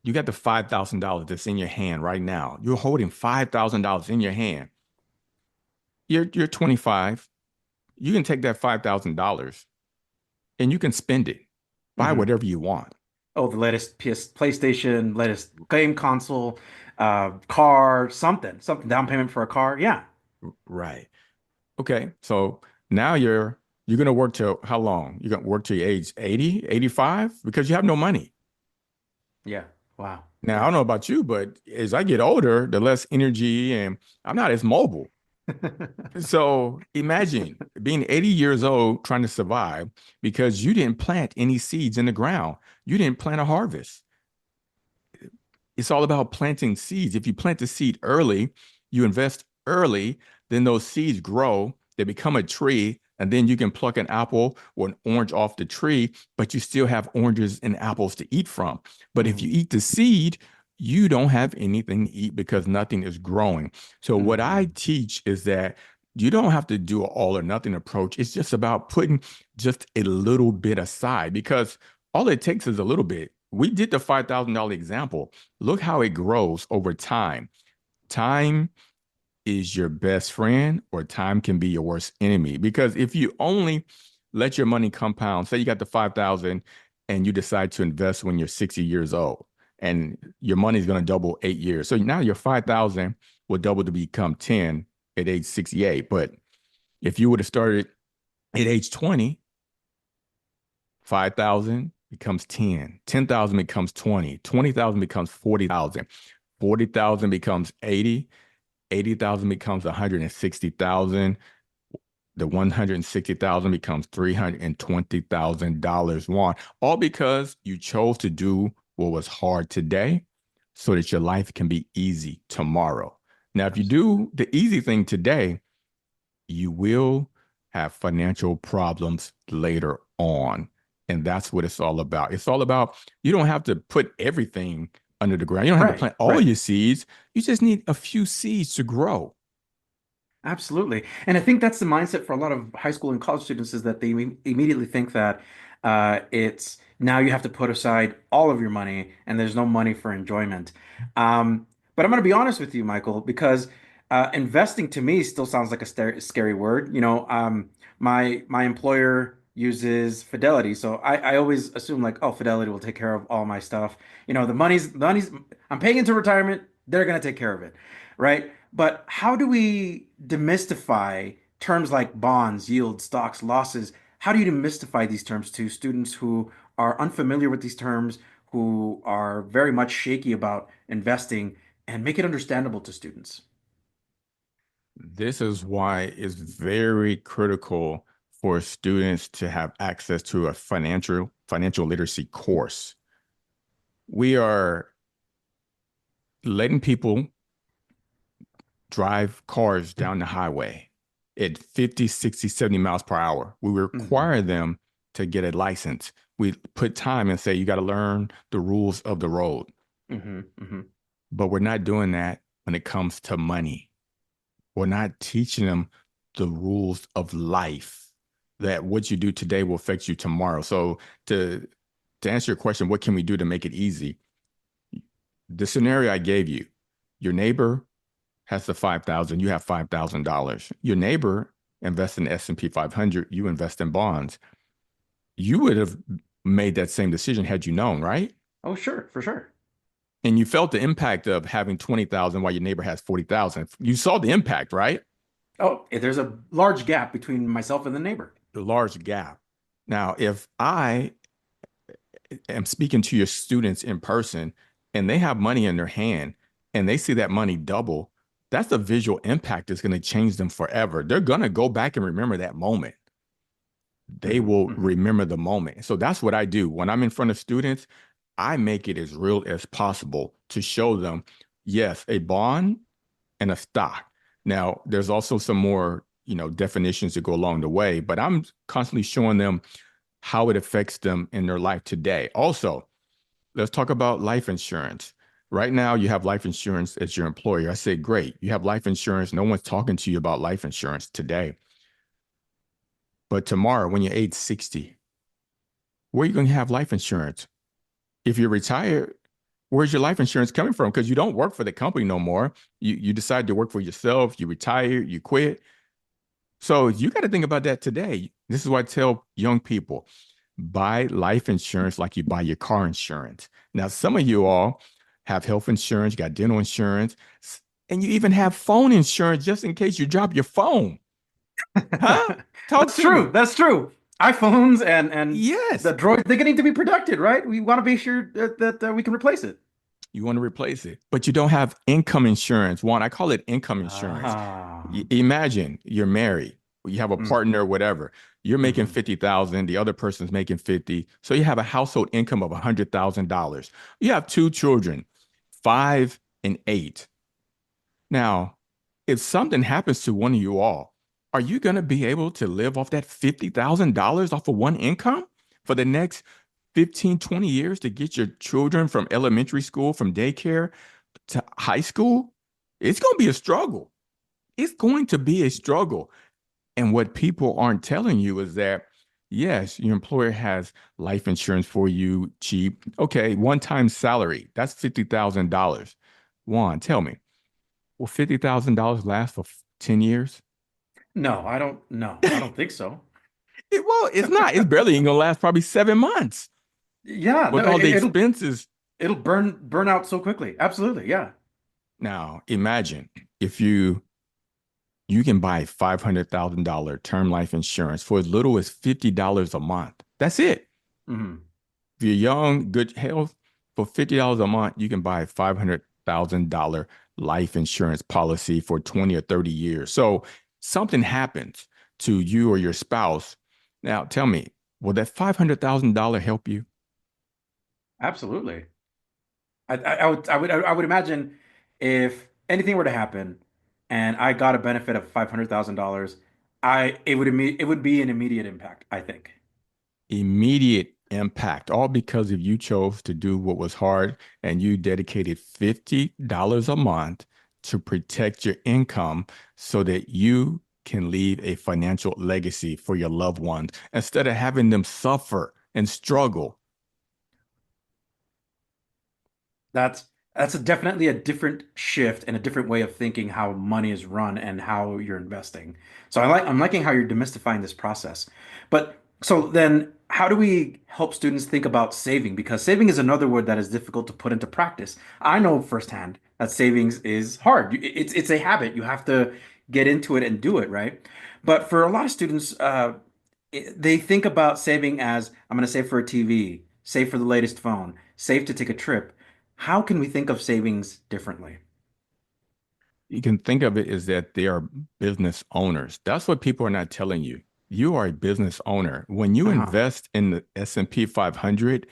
the $5,000 that's in your hand right now. You're holding $5,000 in your hand. You're 25. You can take that $5,000 and you can spend it. Buy hmm whatever you want. Oh, the latest PlayStation, latest game console, car, something down payment for a car. Yeah, Right. Okay. So now you're gonna work till how long? You're gonna work till your age 80, 85 because you have no money. yeah. Wow. Now, I Yeah. don't know about you, but as I get older, the less energy and I'm not as mobile. So imagine being 80 years old trying to survive because you didn't plant any seeds in the ground. You didn't plant a harvest. It's all about planting seeds. If you plant the seed early, you invest early, then those seeds grow, they become a tree, and then you can pluck an apple or an orange off the tree, but you still have oranges and apples to eat from. But if you hmm eat the seed, you don't have anything to eat because nothing is growing. So what I hmm teach is that you don't have to do an all or nothing approach. It's just about putting just a little bit aside because all it takes is a little bit. We did the $5,000 example. Look how it grows over time. Time is your best friend, or time can be your worst enemy. Because if you only let your money compound, say you got the 5,000 and you decide to invest when you're 60 years old, and your money is going to double 8 years. So now your 5,000 will double to become 10 at age 68. But if you would have started at age 20, 5,000 becomes 10, 10,000 becomes 20, 20,000 becomes 40,000, 40,000 becomes 80, 80,000 becomes 160,000. The 160,000 becomes $320,000 won, all because you chose to do what was hard today so that your life can be easy tomorrow. Now, if you Absolutely. do the easy thing today, you will have financial problems later on. And that's what it's all about. It's all about you don't have to put everything under the ground. You don't have to Right. plant all Right. your seeds. You just need a few seeds to grow. Absolutely. And I think that's the mindset for a lot of high school and college students is that they immediately think that it's now you have to put aside all of your money and there's no money for enjoyment. But I'm going to be honest with you, Michael, because investing to me still sounds like a scary word. My employer uses Fidelity, so I always assume like, oh, Fidelity will take care of all my stuff. The money's I'm paying into retirement, they're going to take care of it, right? But how do we demystify terms like bonds, yield, stocks, losses? How do you demystify these terms to students who are unfamiliar with these terms, who are very much shaky about investing, and make it understandable to students? This is why it's very critical for students to have access to a financial literacy course. We are letting people drive cars down the highway at 50, 60, 70 miles per hour. We hmm require them to get a license. We put time and say, you got to learn the rules of the road. hmm hmm But we're not doing that when it comes to money. We're not teaching them the rules of life, that what you do today will affect you tomorrow. So to answer your question, what can we do to make it easy? The scenario I gave you, your neighbor has the 5,000, you have $5,000. Your neighbor invest in the S&P 500, you invest in bonds. You would have made that same decision had you known, right? Oh, sure, for sure. And you felt the impact of having 20,000 while your neighbor has 40,000. You saw the impact, right? Oh, there's a large gap between myself and the neighbor. The large gap. Now, if I am speaking to your students in person and they have money in their hand and they see that money double, that's the visual impact that's going to change them forever. They're going to go back and remember that moment. They Hmm. will Hmm. remember the moment. So that's what I do. When I'm in front of students, I make it as real as possible to show them, yes, a bond and a stock. Now, there's also some more, definitions that go along the way, but I'm constantly showing them how it affects them in their life today. Also, let's talk about life insurance. Right now, you have life insurance as your employer. I say, great. You have life insurance. No one's talking to you about life insurance today. But tomorrow, when you're age 60, where are you going to have life insurance? If you're retired, where's your life insurance coming from? Because you don't work for the company no more. You decide to work for yourself. You retire, you quit. So you got to think about that today. This is why I tell young people, buy life insurance like you buy your car insurance. Now, some of you all have health insurance, you got dental insurance, and you even have phone insurance just in case you drop your phone. Huh? Talk That's to me. true. That's true. iPhones and Yes. the droid, they need to be protected, right? We want to be sure that we can replace it. You want to replace it, but you don't have income insurance. One, I call it income insurance. Ah. Imagine you're married, you have a Mm, partner, whatever. You're making mhm. 50,000, the other person's making 50. So you have a household income of $100,000. You have two children, 5 and 8. Now, if something happens to one of you all, are you going to be able to live off that $50,000 off of one income for the next 15, 20 years to get your children from elementary school, from daycare to high school? It's going to be a struggle. It's going to be a struggle. And what people aren't telling you is that, yes, your employer has life insurance for you cheap. Okay, one-time salary, that's $50,000. Juan, tell me, will $50,000 last for 10 years? No, I don't. No, I don't think so. Well, it's not. It's barely even gonna last probably 7 months Yeah, no, with all the expenses. it'll burn out so quickly. Absolutely, yeah. Now, imagine if you can buy $500,000 term life insurance for as little as $50 a month. That's it. Hmm. If you're young, good health, for $50 a month, you can buy a $500,000 life insurance policy for 20 or 30 years. So something happens to you or your spouse. Now, tell me, will that $500,000 help you? Absolutely. I would imagine if anything were to happen and I got a benefit of $500,000, it would be an immediate impact, I think. Immediate impact, all because of you chose to do what was hard and you dedicated $50 a month to protect your income so that you can leave a financial legacy for your loved ones instead of having them suffer and struggle. That's definitely a different shift and a different way of thinking how money is run and how you're investing. So I'm liking how you're demystifying this process. But so then how do we help students think about saving? Because saving is another word that is difficult to put into practice. I know firsthand that savings is hard. It's a habit. You have to get into it and do it, right? But for a lot of students, they think about saving as I'm going to save for a TV, save for the latest phone, save to take a trip. How can we think of savings differently? You can think of it as that they are business owners. That's what people are not telling you. You are a business owner. When you Uh-huh. invest in the S&P 500,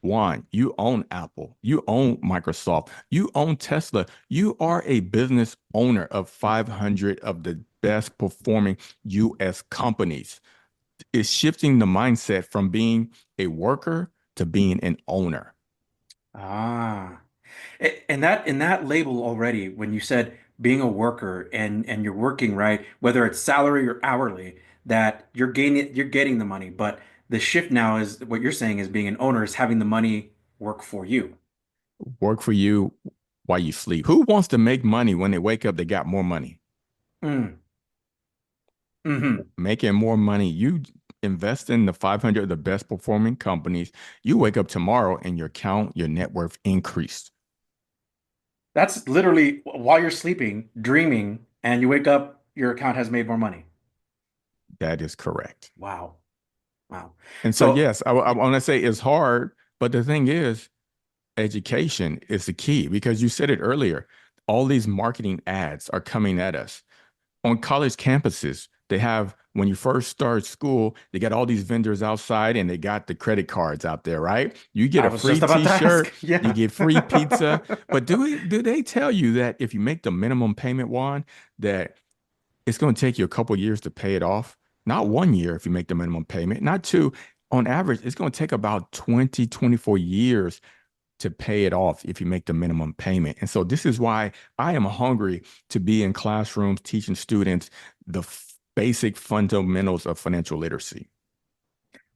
one, you own Apple, you own Microsoft, you own Tesla. You are a business owner of 500 of the best performing US companies. It's shifting the mindset from being a worker to being an owner. Ah. And that in that label already, when you said being a worker and you're working, right, whether it's salary or hourly, that you're getting the money. But the shift now is what you're saying is being an owner is having the money work for you. Work for you while you sleep. Who wants to make money when they wake up, they got more money? Mm. Hmm. making more money. You invest in the 500 of the best performing companies. You wake up tomorrow and your net worth increased. That's literally while you're sleeping, dreaming, and you wake up, your account has made more money. That is correct. Wow. Wow. And so, So, yes, I want to say it's hard, but the thing is, education is the key because you said it earlier. All these marketing ads are coming at us. On college campuses, they have, when you first start school, they got all these vendors outside and they got the credit cards out there, right? You get I a was free just about to ask. t-shirt, you Yeah. get free pizza. But do they tell you that if you make the minimum payment, Juan, that it's going to take you a couple years to pay it off? Not 1 year if you make the minimum payment, not two. On average, it's going to take about 20, 24 years to pay it off if you make the minimum payment. And so this is why I am hungry to be in classrooms teaching students the basic fundamentals of financial literacy.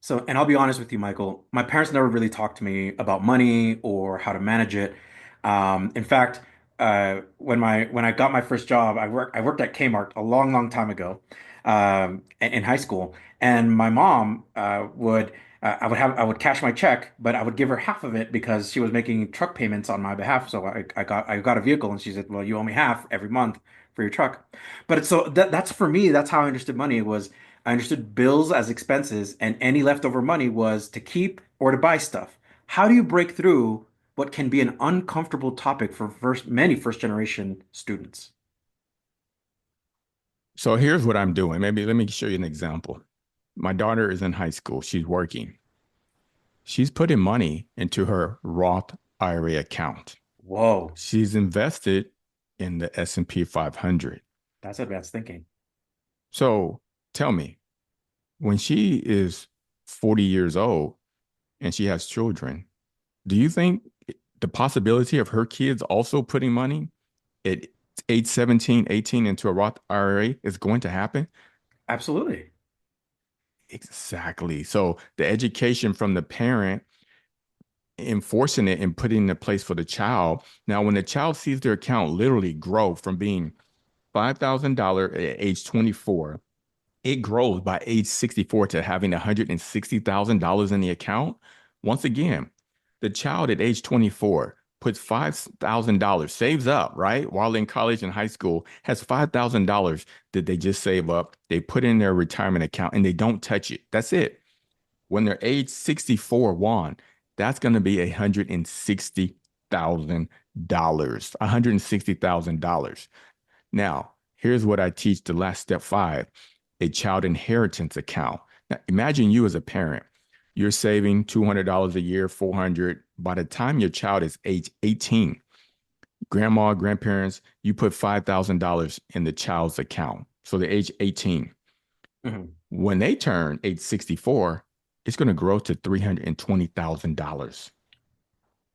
So, and I'll be honest with you, Michael, my parents never really talked to me about money or how to manage it. In fact, when I got my first job, I worked at Kmart a long, long time ago, in high school, and my mom I would cash my check, but I would give her half of it because she was making truck payments on my behalf. So I got a vehicle, and she said, "Well, you owe me half every month for your truck." But that's for me. That's how I understood money was. I understood bills as expenses, and any leftover money was to keep or to buy stuff. How do you break through what can be an uncomfortable topic for many first generation students? So here's what I'm doing. Maybe let me show you an example. My daughter is in high school. She's working. She's putting money into her Roth IRA account. Whoa, She's invested in the S&P 500. that's advanced thinking. So tell me, when she is 40 years old and she has children, do you think the possibility of her kids also putting money at age 17, 18 into a Roth IRA is going to happen? Absolutely. Exactly. So the education from the parent enforcing it and putting it in place for the child. Now, when the child sees their account literally grow from being $5,000 at age 24, it grows by age 64 to having $160,000 in the account. Once again, the child at age 24 puts $5,000, saves up, right? While in college and high school, has $5,000 that they just save up. They put in their retirement account and they don't touch it. That's it. When they're age 64, Juan, that's going to be $160,000. Now, here's what I teach the last step 5, a child inheritance account. Now, imagine you as a parent, you're saving $200 a year, 400. By the time your child is age 18, grandma, grandparents, you put $5,000 in the child's account. So they're age 18. Mhm. When they turn age 64, it's going to grow to $320,000.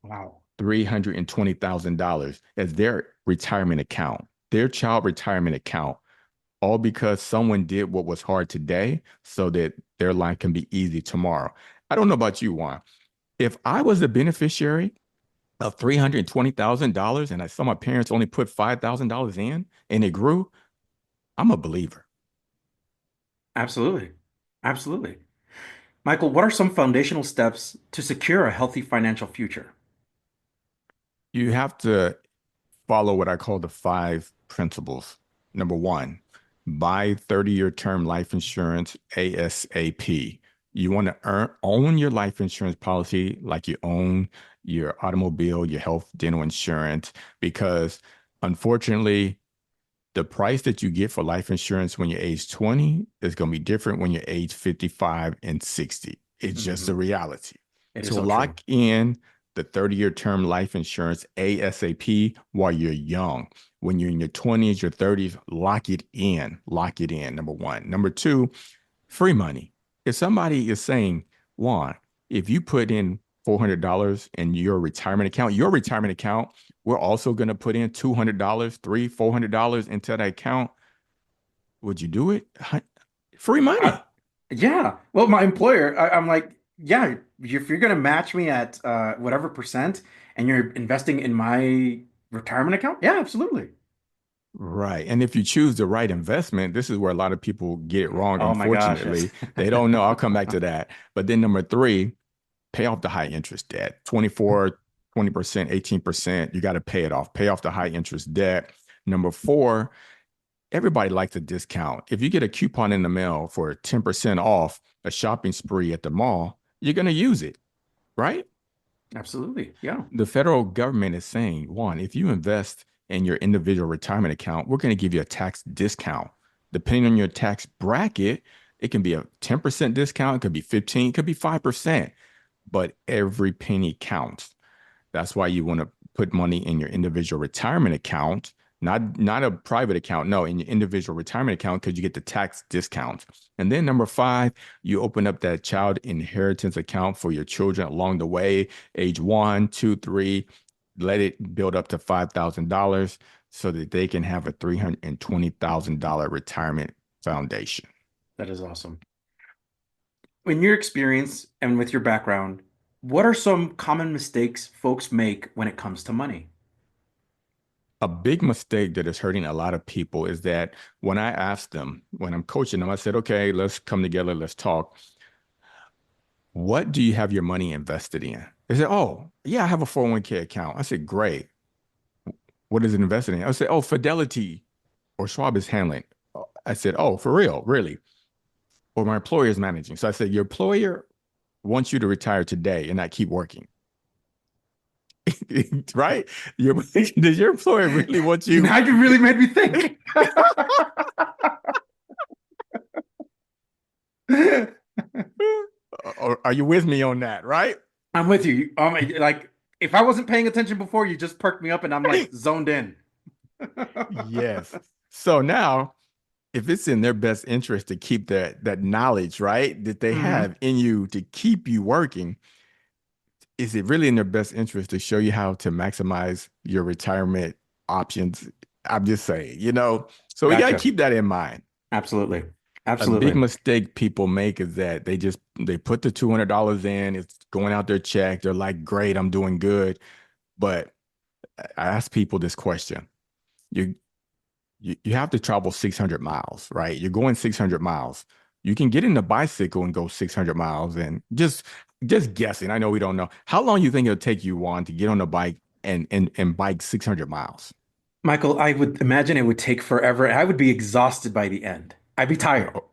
Wow. $320,000 as their retirement account, their child retirement account, all because someone did what was hard today so that their life can be easy tomorrow. I don't know about you, Juan. If I was the beneficiary of $320,000 and I saw my parents only put $5,000 in and it grew, I'm a believer. Absolutely. Absolutely. Michael, what are some foundational steps to secure a healthy financial future? You have to follow what I call the 5 principles. Number 1, buy 30-year term life insurance ASAP. You want to own your life insurance policy like you own your automobile, your health, dental insurance, because unfortunately, the price that you get for life insurance when you're age 20 is going to be different when you're age 55 and 60. It's just a Hmm. reality. It is So so true. lock in the 30-year term life insurance ASAP while you're young. When you're in your 20s, your 30s, lock it in. Lock it in, number 1. Number 2, free money. If somebody is saying, Juan, if you put in $400 in your retirement account, we're also going to put in $200, $400 into that account. Would you do it? Free I, money. yeah. Well, my employer, I'm like, yeah, if you're gonna match me at whatever percent and you're investing in my retirement account, yeah, absolutely. Right. And if you choose the right investment, this is where a lot of people get it wrong, Oh my gosh, yes. unfortunately. They don't know. I'll come back to that. But then number three, pay off the high interest debt. 24, 20%, 18%. You got to pay it off. Pay off the high interest debt. Number four, everybody likes a discount. If you get a coupon in the mail for 10% off a shopping spree at the mall, you're going to use it, right? Absolutely. Yeah. The federal government is saying, one, if you invest in your individual retirement account, we're going to give you a tax discount. Depending on your tax bracket, it can be a 10% discount, it could be 15, it could be 5%, but every penny counts. That's why you want to put money in your individual retirement account, not a private account. No, in your individual retirement account, because you get the tax discount. And then number five, you open up that child inheritance account for your children along the way, age 1, 2, 3. Let it build up to $5,000 so that they can have a $320,000 retirement foundation. That is awesome. In your experience and with your background, what are some common mistakes folks make when it comes to money? A big mistake that is hurting a lot of people is that when I ask them, when I'm coaching them, I said, okay, let's come together, let's talk. What do you have your money invested in? They said, oh, yeah, I have a 401k account. I said, great. What is it invested in? I said, oh, Fidelity or Schwab is handling. I said, oh, for real, really? Or my employer is managing. So I said, your employer wants you to retire today and not keep working. Right? Does your employer really want you? Now you really made me think. Or are you with me on that? Right? I'm with you. Like if I wasn't paying attention before, you just perked me up and I'm like zoned in. Yes. So now, if it's in their best interest to keep that knowledge, right, that they Mhm. have in you to keep you working, is it really in their best interest to show you how to maximize your retirement options? I'm just saying, so we got to Gotcha. keep that in mind. Absolutely. A big Absolutely. mistake people make is that they put the $200 in, it's going out their check. They're like, great, I'm doing good. But I ask people this question. You have to travel 600 miles, right? You're going 600 miles. You can get in a bicycle and go 600 miles and just guessing. I know we don't know. How long you think it'll take you, Juan, to get on a bike and bike 600 miles? Michael, I would imagine it would take forever. I would be exhausted by the end. I'd be tired. Oh,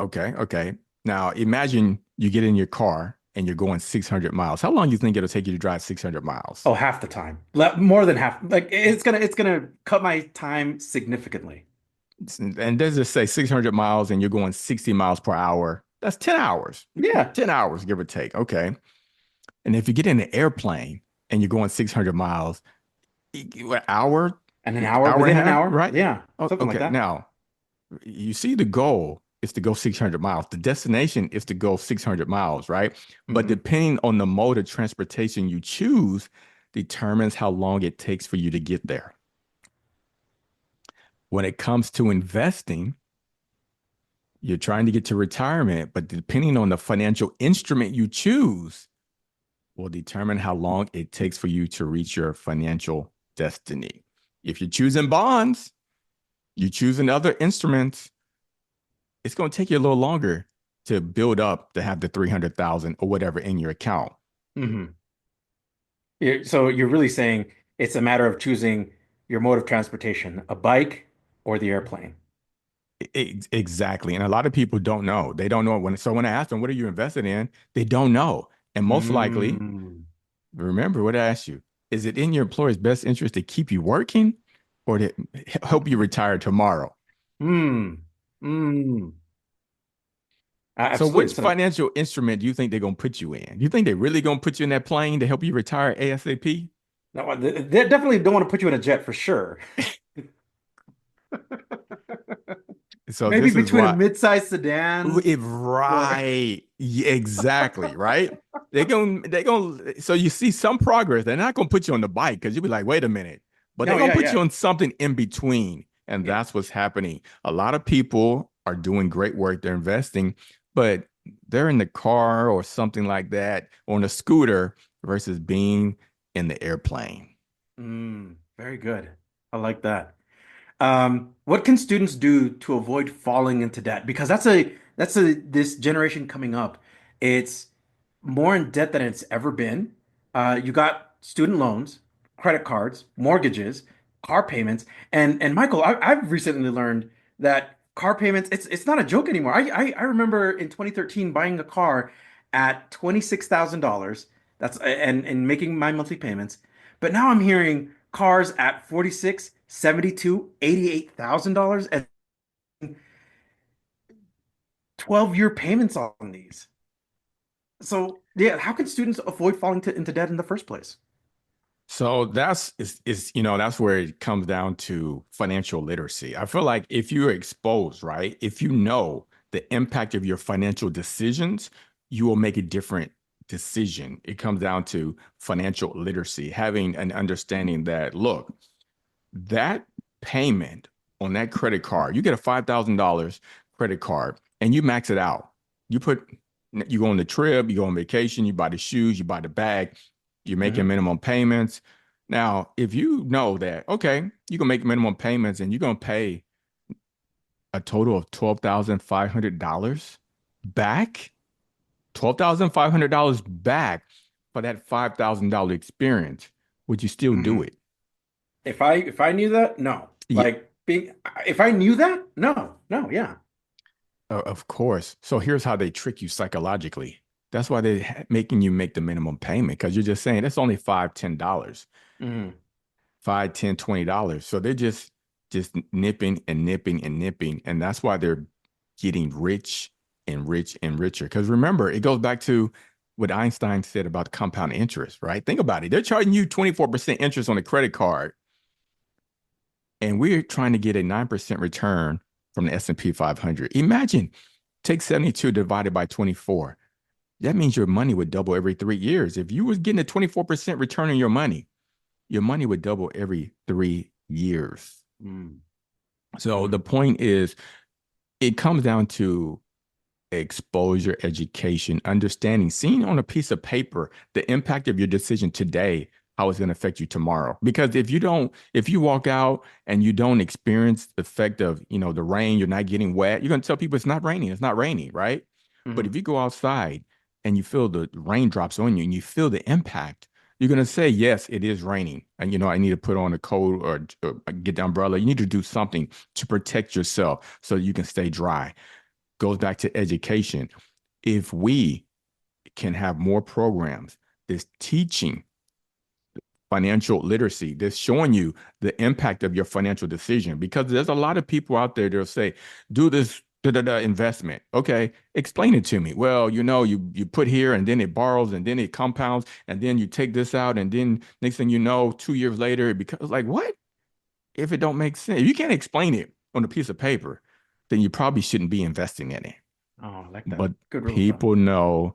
okay, okay. Now imagine you get in your car and you're going 600 miles. How long do you think it'll take you to drive 600 miles? Oh, half the time. More than half. Like it's gonna cut my time significantly. And does it say 600 miles and you're going 60 miles per hour? That's 10 hours. Yeah. 10 hours, give or take. Okay. And if you get in an airplane and you're going 600 miles, what, hour, And an hour hour and a within an half, hour. right? Yeah. Oh, Something like okay. that. Now, you see the goal is to go 600 miles. The destination is to go 600 miles, right? But Hmm. depending on the mode of transportation you choose determines how long it takes for you to get there. When it comes to investing, you're trying to get to retirement, but depending on the financial instrument you choose will determine how long it takes for you to reach your financial destiny. If you're choosing bonds, you choosing other instruments, it's going to take you a little longer to build up to have the 300,000 or whatever in your account. Hmm. So you're really saying it's a matter of choosing your mode of transportation, a bike or the airplane. Exactly. And a lot of people don't know. They don't know when I ask them, what are you invested in? They don't know. And most likely, Mm. remember what I asked you, is it in your employer's best interest to keep you working or to help you retire tomorrow? Mm. Mm. So Absolutely. which So, financial instrument do you think they're going to put you in? You think they're really going to put you in that plane to help you retire ASAP? no, they definitely don't want to put you in a jet for sure. So Maybe this is between a why mid-sized sedan or right. Yeah, exactly, right? They're going so you see some progress. They're not going to put you on the bike because you'll be like, wait a minute. But they're no, going yeah, to put yeah. you on something in between. And Yeah. that's what's happening. A lot of people are doing great work. They're investing, but they're in the car or something like that on a scooter versus being in the airplane. Very good. I like that. What can students do to avoid falling into debt? Because that's a this generation coming up. It's more in debt than it's ever been. You got student loans, credit cards, mortgages, car payments, and Michael, I've recently learned that car payments it's not a joke anymore. I remember in 2013 buying a car at $26,000. That's and making my monthly payments. But now I'm hearing cars at 46, 72, $88,000 and 12-year payments on these. So, yeah, how can students avoid falling into debt in the first place? So that's where it comes down to financial literacy. I feel like if you're exposed, right, if you know the impact of your financial decisions, you will make a different decision. It comes down to financial literacy, having an understanding that, look, that payment on that credit card, you get a $5,000 credit card and you max it out. You go on the trip, you go on vacation, you buy the shoes, you buy the bag, you're making Hmm. minimum payments. Now, if you know that, okay, you can make minimum payments and you're going to pay a total of $12,500 back, $12,500 back for that $5,000 experience, would you still do Hmm. it? If I knew that, no. Yeah, Like being if I knew that, no, no, yeah. of course. So here's how they trick you psychologically. That's why they're making you make the minimum payment because you're just saying it's only $5, $10. Hmm. 5, 10, $20. So they're just nipping and nipping and nipping. And that's why they're getting rich and rich and richer. Because remember, it goes back to what Einstein said about compound interest, right? Think about it. They're charging you 24% interest on a credit card, and we're trying to get a 9% return from the S&P 500. Imagine, take 72 divided by 24. That means your money would double every 3 years. If you was getting a 24% return on your money would double every 3 years. Mm. So the Mm. point is, it comes down to exposure, education, understanding, seeing on a piece of paper the impact of your decision today, how it's going to affect you tomorrow. Because if you walk out and you don't experience the effect of, the rain, you're not getting wet, you're going to tell people it's not raining, right? But if Mhm. you go outside and you feel the raindrops on you and you feel the impact, you're going to say, yes, it is raining. And, I need to put on a coat or get the umbrella. You need to do something to protect yourself so you can stay dry. Goes back to education. If we can have more programs that's teaching financial literacy, that's showing you the impact of your financial decision, because there's a lot of people out there that'll say, do this investment. Okay, explain it to me. Well, you put here and then it borrows and then it compounds and then you take this out and then next thing you know, 2 years later, it becomes like, what? If it don't make sense, if you can't explain it on a piece of paper, then you probably shouldn't be investing in it. Oh, I like that. But Good rule of thumb. people know,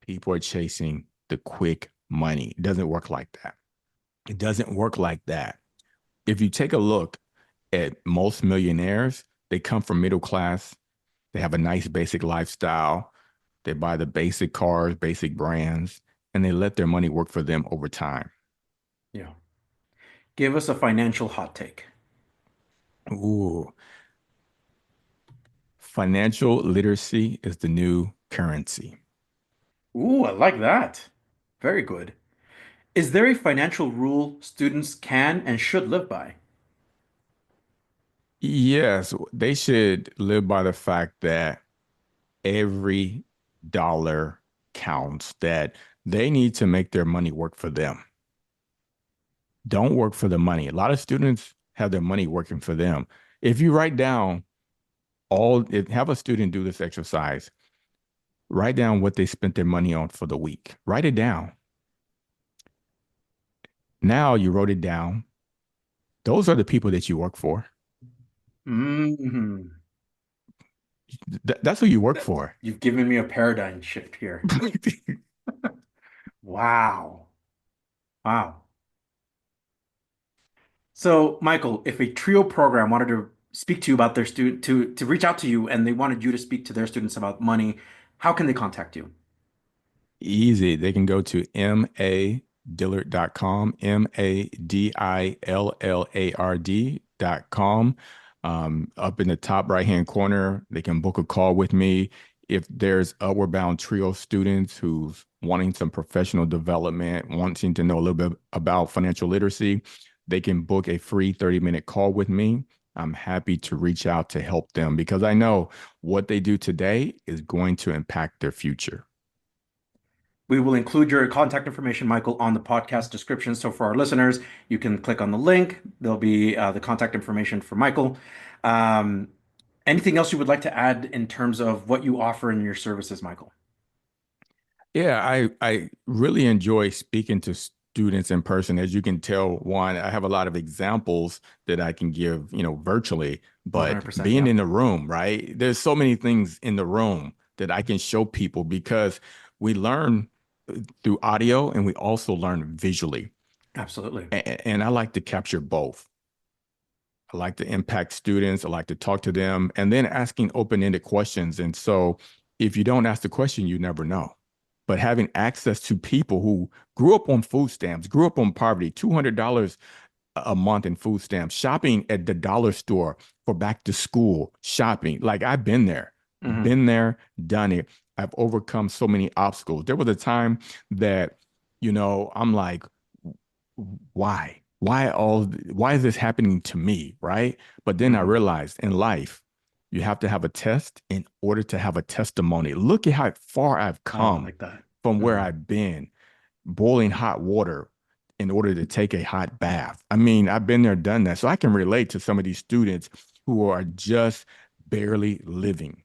people are chasing the quick money. It doesn't work like that. It doesn't work like that. If you take a look at most millionaires, they come from middle class. They have a nice basic lifestyle. They buy the basic cars, basic brands, and they let their money work for them over time. Yeah. Give us a financial hot take. Ooh, financial literacy is the new currency. Ooh, I like that. Very good. Is there a financial rule students can and should live by? Yes, they should live by the fact that every dollar counts, that they need to make their money work for them. Don't work for the money. A lot of students have their money working for them. If you write down have a student do this exercise, write down what they spent their money on for the week. Write it down. Now you wrote it down. Those are the people that you work for. Hmm. That's who you work for. You've given me a paradigm shift here. Wow. Wow. So, Michael, if a trio program wanted to speak to you about their student to reach out to you and they wanted you to speak to their students about money, how can they contact you? Easy. They can go to madillard.com, madillard constitute.com. Up in the top right-hand corner, they can book a call with me. If there's Upward Bound Trio students who's wanting some professional development, wanting to know a little bit about financial literacy, they can book a free 30-minute call with me. I'm happy to reach out to help them because I know what they do today is going to impact their future. We will include your contact information, Michael, on the podcast description. So for our listeners, you can click on the link. There'll be the contact information for Michael. Um, Anything else you would like to add in terms of what you offer in your services, Michael? Yeah, I really enjoy speaking to students in person. As you can tell, Juan, I have a lot of examples that I can give, virtually, but 100%, being yeah. in the room, right? There's so many things in the room that I can show people because we learn through audio and we also learn visually. Absolutely. And I like to capture both. I like to impact students. I like to talk to them and then asking open-ended questions. And so if you don't ask the question, you never know. But having access to people who grew up on food stamps, grew up on poverty, $200 a month in food stamps, shopping at the dollar store for back to school shopping. Like I've been there, done it. I've overcome so many obstacles. There was a time that, I'm like, why? Why is this happening to me? Right. But then I realized in life, you have to have a test in order to have a testimony. Look at how far I've come like that. from where I've been, boiling hot water in order to take a hot bath. I mean, I've been there, done that. So I can relate to some of these students who are just barely living.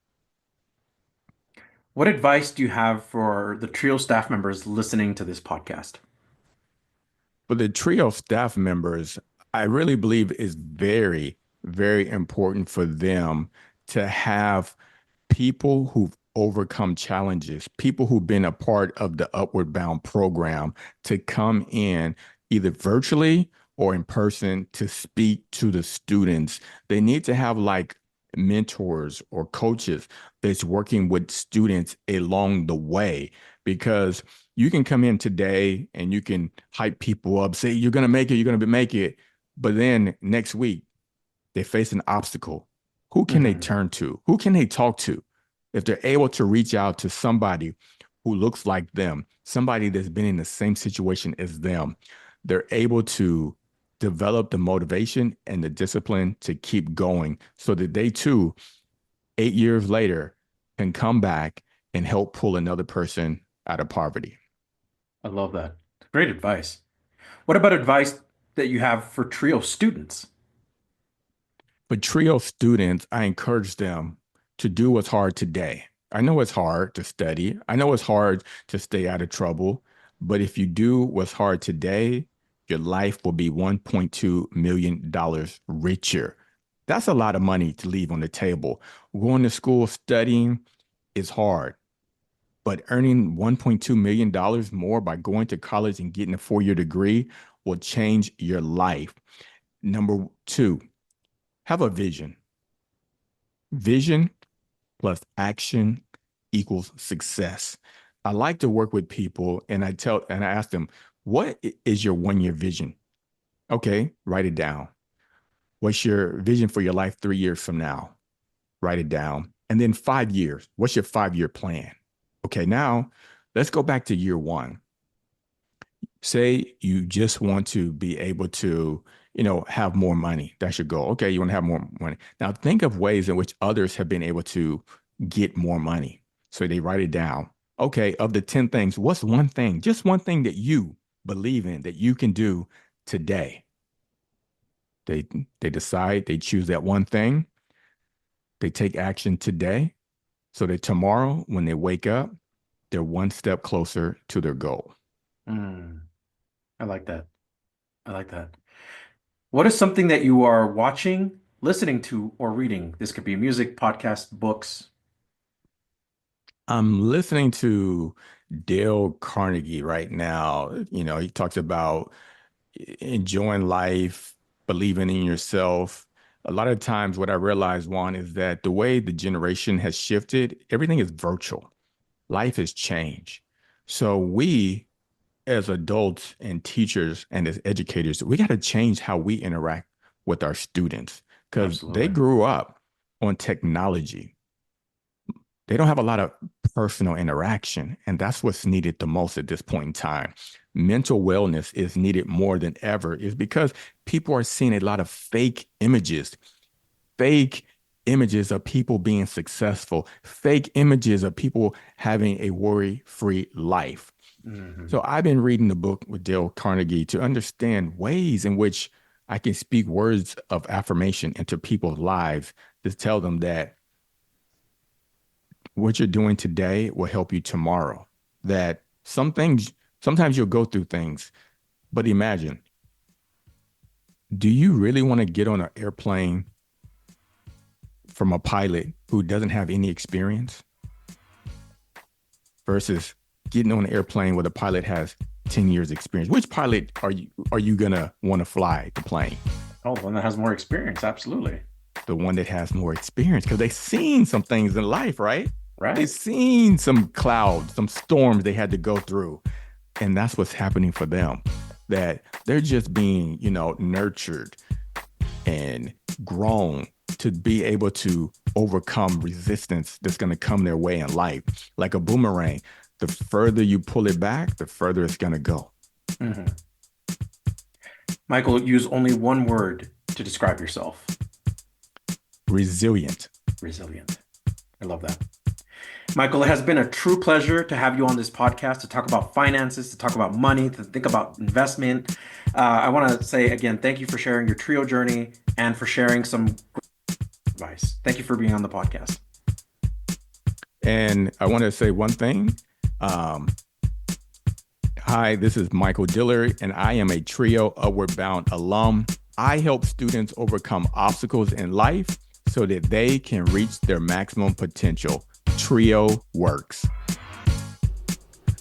What advice do you have for the Trio staff members listening to this podcast? For the Trio staff members, I really believe is very, very important for them to have people who've overcome challenges, people who've been a part of the Upward Bound program to come in either virtually or in person to speak to the students. They need to have like mentors or coaches that's working with students along the way, because you can come in today and you can hype people up, say, you're going to make it, you're going to make it. But then next week, they face an obstacle. Who can they turn to? Who can they talk to? If they're able to reach out to somebody who looks like them, somebody that's been in the same situation as them, they're able to develop the motivation and the discipline to keep going so that they too, 8 years later, can come back and help pull another person out of poverty. I love that. Great advice. What about advice that you have for Trio students? For Trio students, I encourage them to do what's hard today. I know it's hard to study. I know it's hard to stay out of trouble. But if you do what's hard today, your life will be $1.2 million richer. That's a lot of money to leave on the table. Going to school, studying is hard. But earning $1.2 million more by going to college and getting a 4-year degree will change your life. Number 2, have a vision. Vision plus action equals success. I like to work with people and I ask them, what is your 1-year vision? Okay, write it down. What's your vision for your life 3 years from now? Write it down. And then 5 years, what's your 5-year plan? Okay, now let's go back to year 1. Say you just want to be able to, have more money. That's your goal. Okay, you want to have more money. Now think of ways in which others have been able to get more money. So they write it down. Okay, of the 10 things, what's one thing, just one thing that you believe in that you can do today? They decide, they choose that one thing. They take action today so that tomorrow when they wake up, they're one step closer to their goal. I like that. I like that. What is something that you are watching, listening to, or reading? This could be music, podcast, books. I'm listening to Dale Carnegie right now. He talks about enjoying life, believing in yourself. A lot of times what I realized, Juan, is that the way the generation has shifted, everything is virtual. Life has changed. So we, as adults and teachers and as educators, we got to change how we interact with our students because they Absolutely. grew up on technology. They don't have a lot of personal interaction, and that's what's needed the most at this point in time. Mental wellness is needed more than ever, is because people are seeing a lot of fake images of people being successful, fake images of people having a worry-free life. Mhm. So I've been reading the book with Dale Carnegie to understand ways in which I can speak words of affirmation into people's lives to tell them that what you're doing today will help you tomorrow. That some things, sometimes you'll go through things, but imagine, do you really want to get on an airplane from a pilot who doesn't have any experience versus getting on an airplane where the pilot has 10 years experience? Which pilot are you gonna want to fly the plane? Oh, the one that has more experience. Absolutely. The one that has more experience, because they've seen some things in life, right? Right. They've seen some clouds, some storms they had to go through. And that's what's happening for them, that they're just being, nurtured and grown to be able to overcome resistance that's going to come their way in life. Like a boomerang, the further you pull it back, the further it's going to go. Mhm. Michael, use only one word to describe yourself. Resilient. Resilient. I love that. Michael, it has been a true pleasure to have you on this podcast to talk about finances, to talk about money, to think about investment. I want to say again, thank you for sharing your trio journey and for sharing some great advice. Thank you for being on the podcast. And I want to say one thing. Hi, this is Michael Dillard, and I am a Trio Upward Bound alum. I help students overcome obstacles in life so that they can reach their maximum potential. Trio works.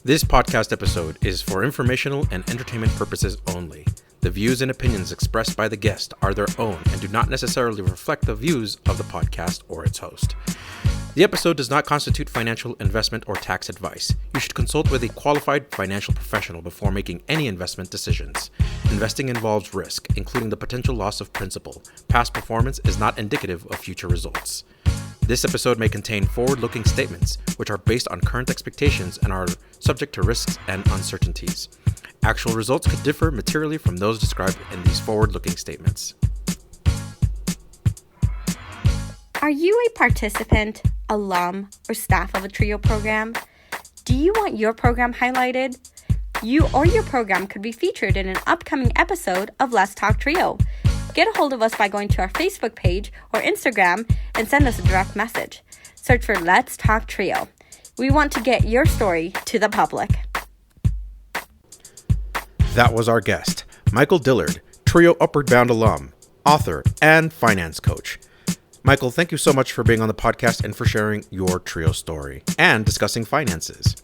This podcast episode is for informational and entertainment purposes only. The views and opinions expressed by the guest are their own and do not necessarily reflect the views of the podcast or its host. The episode does not constitute financial, investment, or tax advice. You should consult with a qualified financial professional before making any investment decisions. Investing involves risk, including the potential loss of principal. Past performance is not indicative of future results. This episode may contain forward-looking statements, which are based on current expectations and are subject to risks and uncertainties. Actual results could differ materially from those described in these forward-looking statements. Are you a participant, alum, or staff of a TRIO program? Do you want your program highlighted? You or your program could be featured in an upcoming episode of Let's Talk TRIO. Get a hold of us by going to our Facebook page or Instagram and send us a direct message. Search for Let's Talk TRIO. We want to get your story to the public. That was our guest, Michael Dillard, Trio Upward Bound alum, author, and finance coach. Michael, thank you so much for being on the podcast and for sharing your Trio story and discussing finances.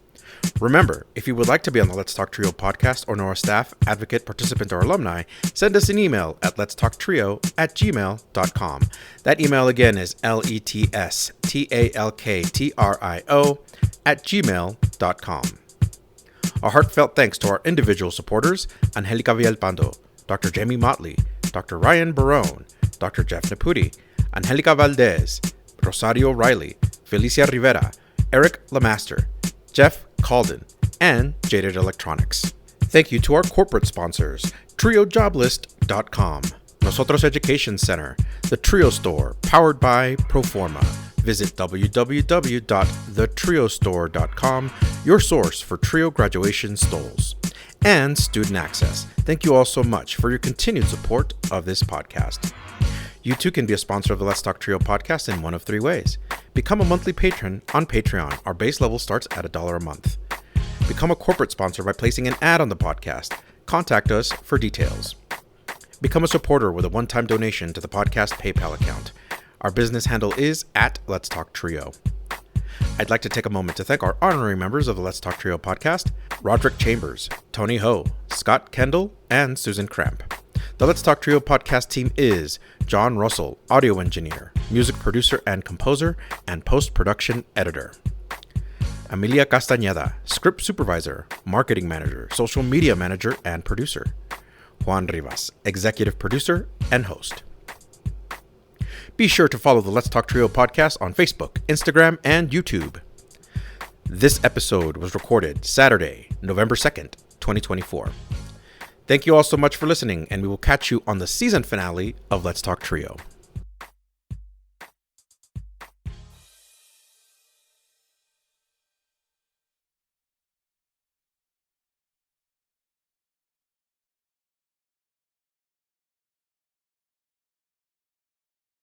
Remember, if you would like to be on the Let's Talk Trio podcast or know a staff, advocate, participant, or alumni, send us an email at letstalktrio@gmail.com. That email again is letstalktrio@gmail.com. A heartfelt thanks to our individual supporters, Angelica Villalpando, Dr. Jamie Motley, Dr. Ryan Barone, Dr. Jeff Naputi, Angelica Valdez, Rosario Riley, Felicia Rivera, Eric Lamaster, Jeff Calden, and Jaded Electronics. Thank you to our corporate sponsors, TrioJoblist.com, Nosotros Education Center, The Trio Store, powered by Proforma. Visit www.thetriostore.com, your source for Trio graduation stoles. And Student Access. Thank you all so much for your continued support of this podcast. You too can be a sponsor of the Let's Talk Trio podcast in one of three ways. Become a monthly patron on Patreon. Our base level starts at $1 a month. Become a corporate sponsor by placing an ad on the podcast. Contact us for details. Become a supporter with a one-time donation to the podcast PayPal account. Our business handle is @Let's Talk Trio. I'd like to take a moment to thank our honorary members of the Let's Talk Trio podcast, Roderick Chambers, Tony Ho, Scott Kendall, and Susan Cramp. The Let's Talk Trio podcast team is John Russell, audio engineer, music producer and composer, and post-production editor. Amelia Castañeda, script supervisor, marketing manager, social media manager, and producer. Juan Rivas, executive producer and host. Be sure to follow the Let's Talk Trio podcast on Facebook, Instagram, and YouTube. This episode was recorded Saturday, November 2nd, 2024. Thank you all so much for listening, and we will catch you on the season finale of Let's Talk Trio.